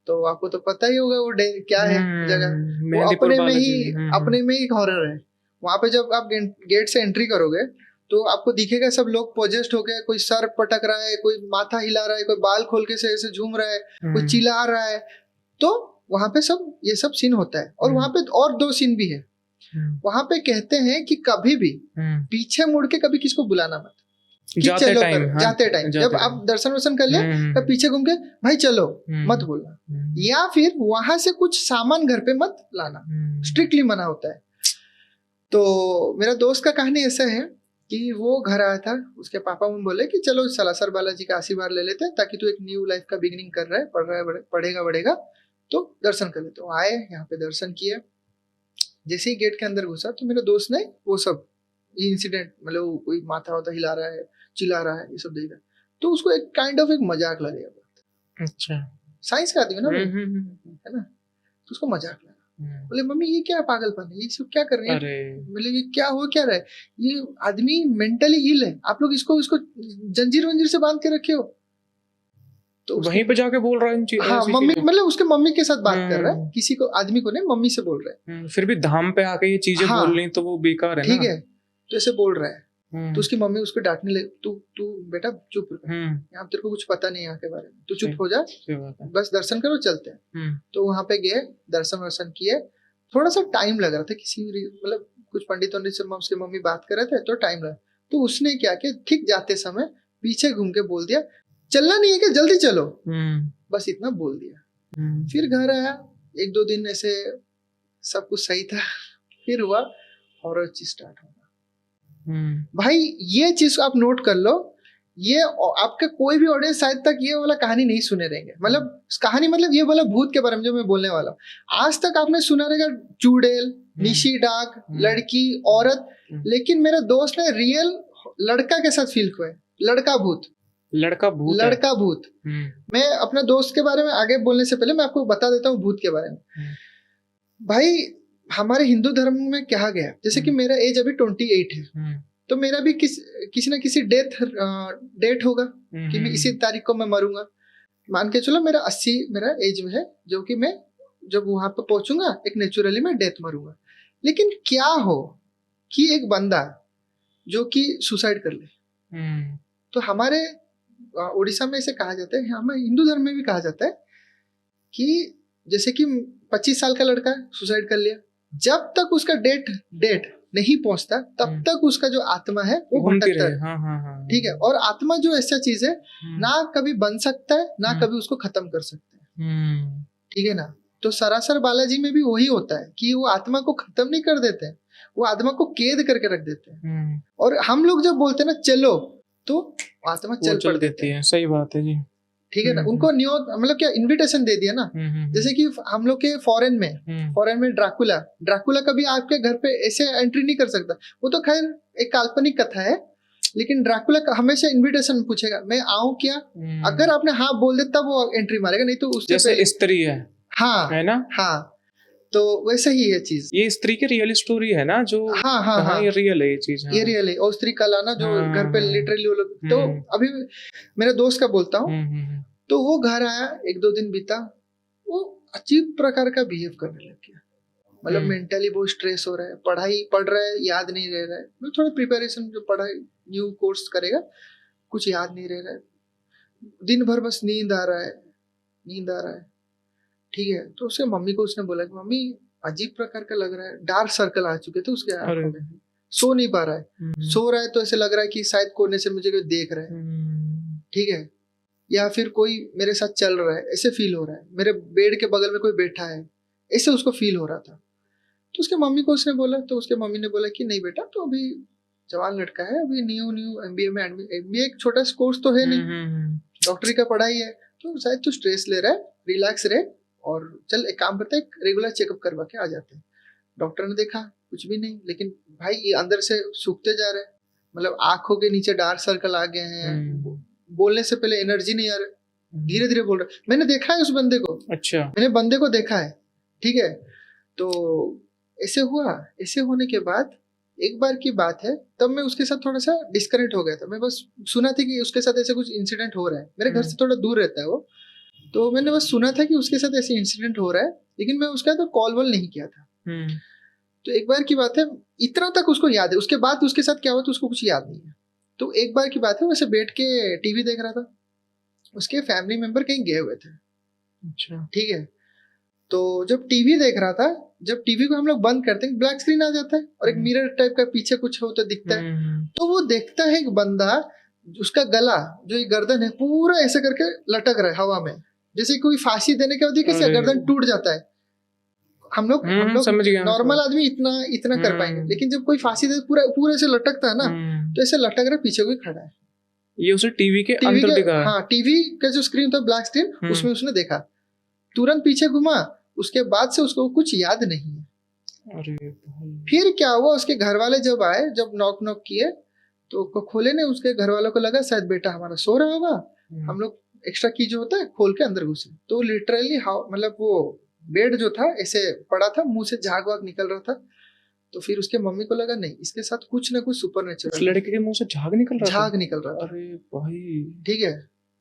तो आपको तो पता ही होगा वो क्या है जगह, वो अपने में ही हॉरर है। वहां पे जब आप गेट से एंट्री करोगे तो आपको दिखेगा सब लोग पोजेस्ट हो गए, कोई सर पटक रहा है, कोई माथा हिला रहा है, कोई बाल खोल के से ऐसे झूम रहा है, कोई चिल्ला रहा है। तो वहां पे सब ये सब सीन होता है। और वहां पे और 2 सीन भी है। वहां पे कहते हैं कि कभी भी पीछे मुड़ के कभी किसको बुलाना मत, जाते टाइम जब आप दर्शन वर्शन कर लिया तब पीछे घूम के भाई चलो मत बोलना, या फिर वहां से कुछ सामान घर पे मत लाना, स्ट्रिक्टली मना होता है। तो मेरा दोस्त का कहानी ऐसा है कि वो घर आया था, उसके पापा मम्मी बोले कि चलो सलासर बालाजी का आशीर्वाद ले लेते हैं, ताकि तू एक न्यू लाइफ का बिगिनिंग कर रहा है, पढ़ेगा तो दर्शन कर ले। तो आए यहाँ पे, दर्शन किए। जैसे ही गेट के अंदर घुसा तो मेरे दोस्त ने वो सब इंसिडेंट, मतलब कोई माथा वाथा हिला रहा है, चिल्ला रहा है, ये सब देखा। तो उसको एक काइंड ऑफ एक मजाक लगेगा। अच्छा, साइंस का आदमी ना, है ना, तो उसको मजाक लगा। बोले मम्मी ये क्या पागलपन है, ये सब क्या कर रही है? बोले ये क्या हो क्या रहा है, ये आदमी मेंटली इल है, आप लोग इसको जंजीर वंजीर से बांध के रखे हो। तो वहीं पे जाके बोल रहा है इन चीजों। हाँ, मम्मी, मतलब उसके मम्मी के साथ बात कर रहा है, किसी को, आदमी को नहीं, मम्मी से बोल रहा है। फिर भी धाम पे आके ये चीजें बोलनी तो वो बेकार है ना। ठीक है, तो ऐसे बोल रहा है। तो उसकी मम्मी उसको डांटने लगी, तू बेटा चुप रह, यहाँ तेरे को कुछ पता नहीं यहाँ के बारे में, तू चुप हो जा, बस दर्शन करो, चलते हैं। तो वहां पे गए, दर्शन वर्शन किए। थोड़ा सा टाइम लग रहा था, मतलब कुछ पंडित से उसकी मम्मी बात कर रहे थे तो टाइम लगा। तो उसने क्या किया, ठीक जाते समय पीछे घूम के बोल दिया, चलना नहीं है क्या, जल्दी चलो, बस इतना बोल दिया। फिर घर आया, 1-2 दिन ऐसे सब कुछ सही था। फिर हुआ हॉरर चीज स्टार्ट होना। भाई ये चीज आप नोट कर लो ये आपके कोई भी ऑडियंस शायद तक ये वाला कहानी नहीं सुने रहेंगे, मतलब कहानी मतलब ये वाला भूत के बारे में जो मैं बोलने वाला हूँ, आज तक आपने सुना रहेगा चुड़ैल, निशी डाक, लड़की, औरत, लेकिन मेरे दोस्त ने रियल लड़का के साथ फील हुआ है, लड़का भूत मैं अपने दोस्त के बारे में आगे बोलने से पहले मैं आपको बता देता हूँ भूत के बारे में। भाई हमारे हिंदू धर्म में कहा गया, जैसे कि मेरा एज अभी 28 है, तो मेरा भी किसी ना किसी डेट होगा कि मैं इसी तारीख को मैं मरूंगा। मान के चलो मेरा 80 मेरा एज में है, जो कि मैं जब वहां पर पहुंचूंगा एक नेचुरली मैं डेथ मरूंगा। लेकिन क्या हो कि एक बंदा जो कि सुसाइड कर ले, तो हमारे उड़ीसा में इसे कहा जाता है, हमारे हिंदू धर्म में भी कहा जाता है कि जैसे कि 25 साल का लड़का सुसाइड कर लिया, जब तक उसका डेट नहीं पहुंचता तब तक उसका जो आत्मा है वो भटकता है। ठीक है, और आत्मा जो ऐसा चीज है ना कभी बन सकता है ना कभी उसको खत्म कर सकता है। ठीक है ना, तो सरासर बालाजी में भी वही होता है कि वो आत्मा को खत्म नहीं कर देते, वो आत्मा को कैद करके रख देते हैं। और हम लोग जब बोलते हैं ना चलो, तो आत्मा चल पड़ देती है। सही बात है जी। ठीक है ना, उनको मतलब क्या इनविटेशन दे दिया ना। जैसे कि हम लोग के फॉरेन में ड्राकुला कभी आपके घर पे ऐसे एंट्री नहीं कर सकता, वो तो खैर एक काल्पनिक कथा है, लेकिन ड्राकुला हमेशा इनविटेशन पूछेगा मैं आऊं क्या, अगर आपने हाँ बोल दे तब वो एंट्री मारेगा, नहीं तो उससे जैसे स्त्री है, हाँ है ना, हाँ, तो वैसे ही है चीज। ये स्त्री की रियल स्टोरी है ना, जो हाँ, ये रियल है ये चीज। ये रियल है, और स्त्री कला ना जो घर पे लिटरली वो लोग, तो अभी मेरे दोस्त का बोलता हूँ, तो वो घर आया, 1-2 दिन बीता, वो अजीब प्रकार का बिहेव करने लग गया, मतलब मेंटली बहुत स्ट्रेस हो रहा है, पढ़ाई पढ़ रहा है याद नहीं रह रहा है, मतलब थोड़ा प्रिपरेशन जो पढ़ाई न्यू कोर्स करेगा कुछ याद नहीं रह रहा है, दिन भर बस नींद आ रहा है। ठीक है, तो उसके मम्मी को उसने बोला कि मम्मी अजीब प्रकार का लग रहा है, डार्क सर्कल आ चुके थे उसके आंखों में, सो नहीं पा रहा है, सो रहा है तो ऐसे लग रहा है कि शायद कोने से मुझे कोई देख रहा है। ठीक है, या फिर कोई मेरे साथ चल रहा है ऐसे फील हो रहा है, मेरे बेड के बगल में कोई बैठा है ऐसे उसको फील हो रहा था। तो उसके मम्मी को उसने बोला, तो उसके मम्मी ने बोला कि नहीं बेटा, तो अभी जवान लड़का है, अभी न्यू एमबीए में एमबीए एक छोटा कोर्स तो है नहीं, डॉक्टरी का पढ़ाई है, तो शायद तू स्ट्रेस ले रहा है, रिलैक्स रहे, और चल एक काम करते हैं रेगुलर चेकअप करवा के आ जाते हैं। डॉक्टर ने देखा कुछ भी नहीं, लेकिन भाई ये अंदर से सूखते जा रहे हैं, मतलब आंखों के नीचे डार्क सर्कल आ गए हैं, बोलने से पहले एनर्जी नहीं आ रही, धीरे धीरे बोल रहा। मैंने देखा है उस बंदे को, अच्छा मैंने बंदे को देखा है। ठीक है, तो ऐसे हुआ, ऐसे होने के बाद एक बार की बात है, तब मैं उसके साथ थोड़ा सा डिस्कनेक्ट हो गया था, मैं बस सुना था कि उसके साथ ऐसे कुछ इंसिडेंट हो रहा है, मेरे घर से थोड़ा दूर रहता है वो, तो मैंने बस सुना था कि उसके साथ ऐसे इंसिडेंट हो रहा है, लेकिन मैं उसका तो कॉल वॉल नहीं किया था। तो एक बार की बात है, इतना तक उसको याद है, उसके बाद उसके साथ क्या हुआ तो उसको कुछ याद नहीं है। तो एक बार की बात है, वैसे बैठ के टीवी देख रहा था, उसके फैमिली मेंबर कहीं गए हुए थे। अच्छा, ठीक है, तो जब टीवी देख रहा था, जब टीवी को हम लोग बंद करते हैं ब्लैक स्क्रीन आ जाता है, और एक मिरर टाइप का पीछे कुछ हो तो दिखता है, तो वो देखता है एक बंदा, उसका गला जो गर्दन है पूरा ऐसे करके लटक रहा है हवा में, जैसे कोई फांसी देने के बाद कैसे गर्दन टूट जाता है। हम लोग नॉर्मल आदमी इतना कर पाएंगे, लेकिन जब कोई फांसी दे पूरे से लटकता है ना, तो ऐसे लटक रहा, पीछे कोई खड़ा है। ये उसे टीवी के अंदर दिखा। हाँ, टीवी का जो स्क्रीन था ब्लैक स्क्रीन, उसमें उसने देखा, तुरंत पीछे घुमा, उसके बाद से उसको कुछ याद नहीं है। अरे फिर क्या हुआ, उसके घर वाले जब आए, जब नॉक किए, तो खोले नहीं, उसके घर वालों को लगा शायद बेटा हमारा सो रहा होगा, हम लोग एक्स्ट्रा की जो होता है खोल के अंदर घुसे, तो लिटरली मतलब वो बेड जो था ऐसे पड़ा था, मुंह से झाग वाग निकल रहा था। तो फिर उसके मम्मी को लगा नहीं, इसके साथ कुछ ना कुछ सुपरनेचुरल, उस लड़के के मुंह से झाग निकल रहा था। अरे भाई, ठीक है,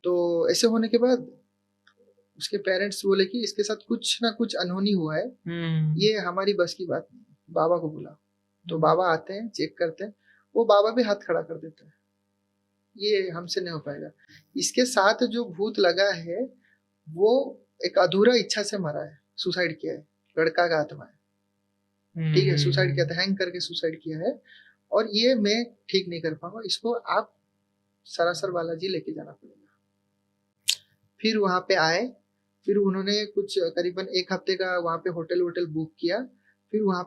तो ऐसे होने के बाद उसके पेरेंट्स बोले कि इसके साथ कुछ ना कुछ अनहोनी हुआ है, ये हमारी बस की बात नहीं, बाबा को बुला। तो बाबा आते हैं, चेक करते हैं, वो बाबा भी हाथ खड़ा कर देता है, ये हमसे नहीं हो पाएगा। इसके साथ जो भूत लगा है वो एक अधूरा इच्छा से मरा है, सुसाइड किया है, लड़का का आत्मा है। ठीक है, सुसाइड किया था, हैंग करके सुसाइड किया है, और ये मैं ठीक नहीं कर पाऊंगा, इसको आप सरासर बालाजी लेके जाना पड़ेगा। फिर वहां पे आए, फिर उन्होंने कुछ करीबन 1 हफ्ते का वहां पे होटल बुक किया। फिर वहां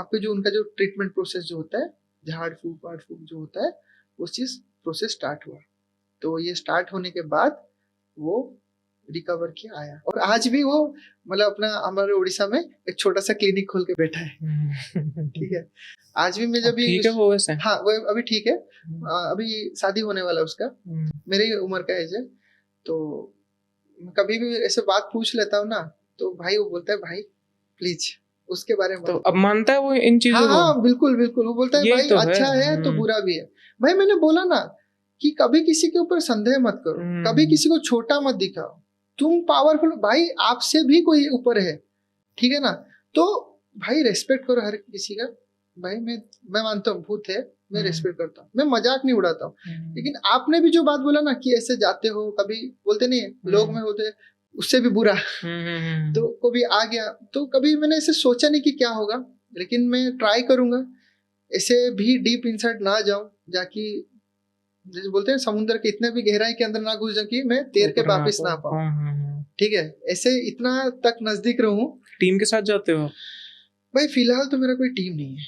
पे जो उनका जो ट्रीटमेंट प्रोसेस जो होता है, झाड़ फूक जो होता है, वो चीज प्रोसेस स्टार्ट हुआ। तो ये स्टार्ट होने के बाद वो रिकवर किया आया, और आज भी वो मतलब अपना हमारे उड़ीसा में एक छोटा सा क्लिनिक खोल के बैठा है। ठीक है, आज भी मैं जब भी ठीक है वो वैसे। हाँ वो अभी ठीक है, अभी शादी होने वाला है उसका, मेरे ही उम्र का एज है। तो कभी भी ऐसे बात पूछ लेता हूँ ना, तो भाई वो बोलता है भाई प्लीज उसके बारे में। तो अब मानता है वो इन चीजों हाँ को? हाँ बिल्कुल बिल्कुल, वो बोलता है यही भाई तो अच्छा है तो बुरा भी है। भाई मैंने बोला ना कि कभी किसी के ऊपर संदेह मत करो, कभी किसी को छोटा मत दिखाओ, तुम पावरफुल, भाई आपसे भी कोई ऊपर है, ठीक है ना, तो भाई रेस्पेक्ट करो हर किसी का। भाई मैं मानता हूँ भूत है, मैं रेस्पेक्ट करता हूँ, मैं मजाक नहीं उड़ाता हूँ, लेकिन आपने भी जो बात बोला ना कि ऐसे जाते हो, कभी बोलते नहीं है लोग में होते उससे भी बुरा, तो कभी आ गया, तो कभी मैंने ऐसे सोचा नहीं कि क्या होगा, लेकिन मैं ट्राई करूंगा ऐसे भी डीप इनसाइड ना जाऊं, जाकि जैसे बोलते हैं समुद्र के इतने भी गहराई के अंदर ना घुस जाऊं कि मैं तैर के वापस ना पाऊं। ठीक है, ऐसे इतना तक नजदीक रहूं। टीम के साथ जाते हो? भाई फिलहाल तो मेरा कोई टीम नहीं है,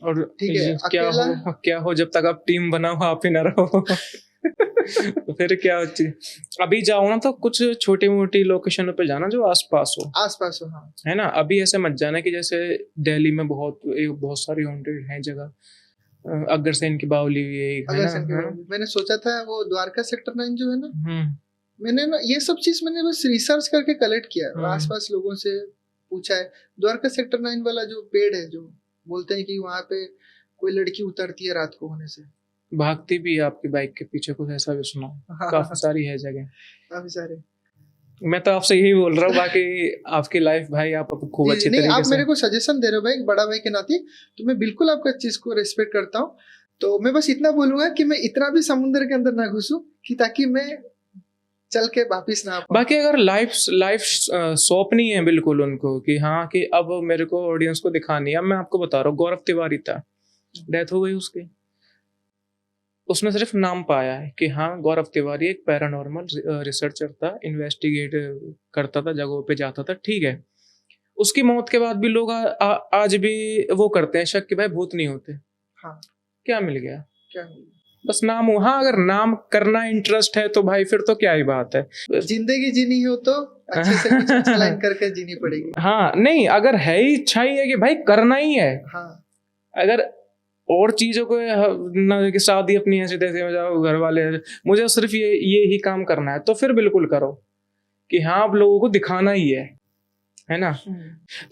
और ठीक है, क्या हो जब तक आप टीम बनाओ आप ही ना रहो। तो फिर क्या अभी जाओ ना तो कुछ छोटी मोटी लोकेशनों पे जाना जो आसपास हो हाँ, है ना। अभी ऐसे मत जाना कि जैसे दिल्ली में बहुत सारी हॉन्टेड है जगह, अग्रसेन की बावली है ना। मैंने सोचा था वो द्वारका सेक्टर 9 जो है ना, मैंने ना ये सब चीज मैंने बस रिसर्च करके कलेक्ट किया, आसपास लोगों से पूछा है। द्वारका सेक्टर 9 वाला जो पेड़ है, जो बोलते हैं कि वहां पे कोई लड़की उतरती है रात को होने से, भागती भी है आपकी बाइक के पीछे, कुछ ऐसा भी सुना। काफी सारी है जगह, काफी सारे। मैं तो आपसे यही बोल रहा हूँ, बाकी आपकी लाइफ भाई आप खूब अच्छी तरीके से। आप मेरे को सजेशन दे रहे हो भाई, बड़ा भाई के नाते, तो मैं बिल्कुल आपका चीज को रिस्पेक्ट करता हूँ। तो मैं बस इतना बोलूंगा कि मैं इतना भी समुद्र के अंदर ना घुसूं कि ताकि मैं चल के वापिस ना आ पाऊं। बाकी अगर लाइफ सौंपनी है बिल्कुल उनको कि हाँ कि अब मेरे को ऑडियंस को दिखानी है। अब मैं आपको बता रहा हूँ, गौरव तिवारी था, डेथ हो गई उसकी, उसने सिर्फ नाम पाया है कि हाँ गौरव तिवारी एक पैरानॉर्मल रिसर्चर था, इन्वेस्टिगेट करता था, जगहों पे जाता था, ठीक है। उसकी मौत के बाद भी लोग आज भी वो करते हैं शक कि भाई भूत नहीं होते। हाँ, क्या मिल गया, बस नाम हो। हाँ अगर नाम करना इंटरेस्ट है तो भाई फिर तो क्या ही बात है। जिंदगी जीनी हो तो अच्छे से कुछ अच्छा लाइन करके जीनी पड़ेगी। हाँ नहीं, अगर है ही इच्छा ही है कि भाई करना ही है, हाँ, अगर और चीजों को न कि शादी अपनी ऐसे तैसे हो जाओ, घर वाले मुझे सिर्फ ये ही काम करना है, तो फिर बिल्कुल करो कि हाँ अब लोगों को दिखाना ही है ना।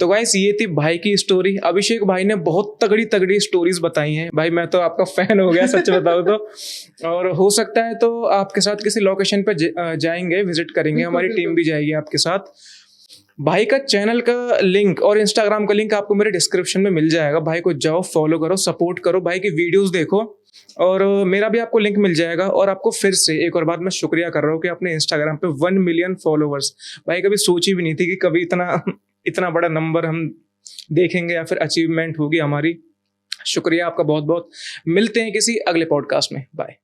तो गाइस ये थी भाई की स्टोरी। अभिषेक भाई ने बहुत तगड़ी स्टोरीज बताई हैं भाई, मैं तो आपका फैन हो गया सच बताऊं तो। और हो सकता है तो आपके साथ किसी लोकेशन पे जाएंगे, विजिट करेंगे, हमारी टीम भी जाएगी आपके साथ। भाई का चैनल का लिंक और इंस्टाग्राम का लिंक आपको मेरे डिस्क्रिप्शन में मिल जाएगा, भाई को जाओ फॉलो करो, सपोर्ट करो, भाई की वीडियोस देखो, और मेरा भी आपको लिंक मिल जाएगा। और आपको फिर से एक और बार मैं शुक्रिया कर रहा हूँ कि अपने इंस्टाग्राम पे 1 मिलियन फॉलोवर्स, भाई कभी सोची भी नहीं थी कि कभी इतना बड़ा नंबर हम देखेंगे या फिर अचीवमेंट होगी हमारी। शुक्रिया आपका बहुत बहुत। मिलते हैं किसी अगले पॉडकास्ट में, बाय।